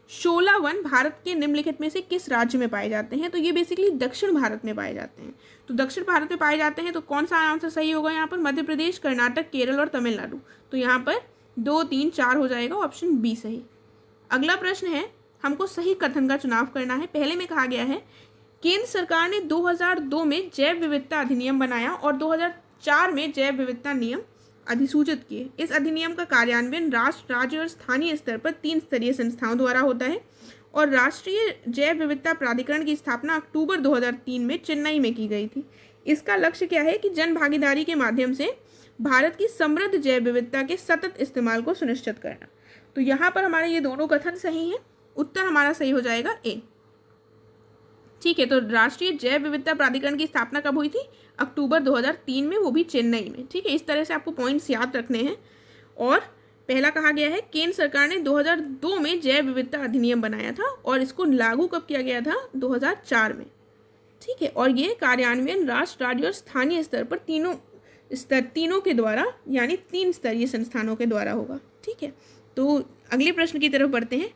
शोला वन भारत के निम्नलिखित में से किस राज्य में पाए जाते हैं? तो ये बेसिकली दक्षिण भारत में पाए जाते हैं। तो दक्षिण भारत में पाए जाते हैं तो कौन सा आंसर सही होगा यहाँ पर? मध्य प्रदेश, कर्नाटक, केरल और तमिलनाडु। तो यहाँ पर 2, 3, 4 हो जाएगा, ऑप्शन बी सही। अगला प्रश्न है हमको सही कथन का चुनाव करना है। पहले में कहा गया है केंद्र सरकार ने 2002 में जैव विविधता अधिनियम बनाया और 2004 में जैव विविधता नियम अधिसूचित किए। इस अधिनियम का कार्यान्वयन राष्ट्र, राज्य और स्थानीय स्तर पर 3 स्तरीय संस्थाओं द्वारा होता है और राष्ट्रीय जैव विविधता प्राधिकरण की स्थापना अक्टूबर 2003 में चेन्नई में की गई थी। इसका लक्ष्य क्या है कि जन भागीदारी के माध्यम से भारत की समृद्ध जैव विविधता के सतत इस्तेमाल को सुनिश्चित करना। तो यहाँ पर हमारे ये दोनों कथन सही हैं, उत्तर हमारा सही हो जाएगा ए। ठीक है, तो राष्ट्रीय जैव विविधता प्राधिकरण की स्थापना कब हुई थी? अक्टूबर 2003 में, वो भी चेन्नई में। ठीक है, इस तरह से आपको पॉइंट्स याद रखने हैं। और पहला कहा गया है केंद्र सरकार ने 2002 में जैव विविधता अधिनियम बनाया था और इसको लागू कब किया गया था? 2004 में। ठीक है, और ये कार्यान्वयन राष्ट्र, राज्य और स्थानीय स्तर पर तीनों के द्वारा, यानी 3 स्तरीय संस्थानों के द्वारा होगा। ठीक है, तो अगले प्रश्न की तरफ बढ़ते हैं।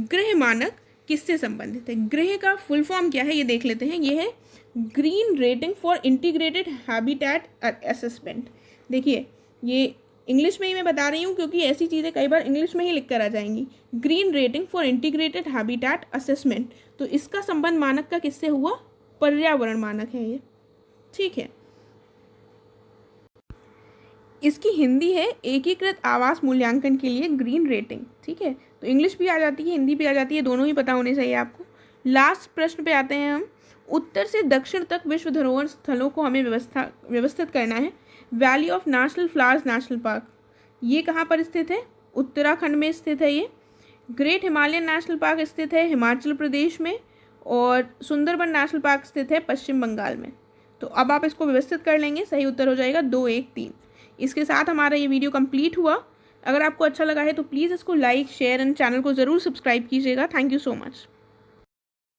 गृह मानक किससे संबंधित है। गृह का फुल फॉर्म क्या है ये देख लेते हैं। ये है green rating for integrated habitat assessment. देखिए ये इंग्लिश में ही मैं बता रही हूँ क्योंकि ऐसी चीज़ें कई बार इंग्लिश में ही लिख कर आ जाएंगी। Green rating for integrated habitat assessment, तो इसका संबंध मानक का किससे हुआ, पर्यावरण मानक है ये, ठीक है। इसकी हिंदी है एकीकृत आवास मूल्यांकन के लिए ग्रीन रेटिंग, ठीक है। तो इंग्लिश भी आ जाती है, हिंदी भी आ जाती है, दोनों ही पता होने चाहिए आपको। लास्ट प्रश्न पे आते हैं हम। उत्तर से दक्षिण तक विश्व धरोहर स्थलों को हमें व्यवस्थित करना है। Valley of national flowers national park, ये कहाँ पर स्थित है, उत्तराखंड में स्थित है ये। ग्रेट हिमालयन नेशनल पार्क स्थित है हिमाचल प्रदेश में, और सुंदरबन नेशनल पार्क स्थित है पश्चिम बंगाल में। तो अब आप इसको व्यवस्थित कर लेंगे, सही उत्तर हो जाएगा 2, 1, 3। इसके साथ हमारा ये वीडियो कंप्लीट हुआ। अगर आपको अच्छा लगा है तो प्लीज़ इसको लाइक, शेयर एंड चैनल को ज़रूर सब्सक्राइब कीजिएगा। Thank you so much.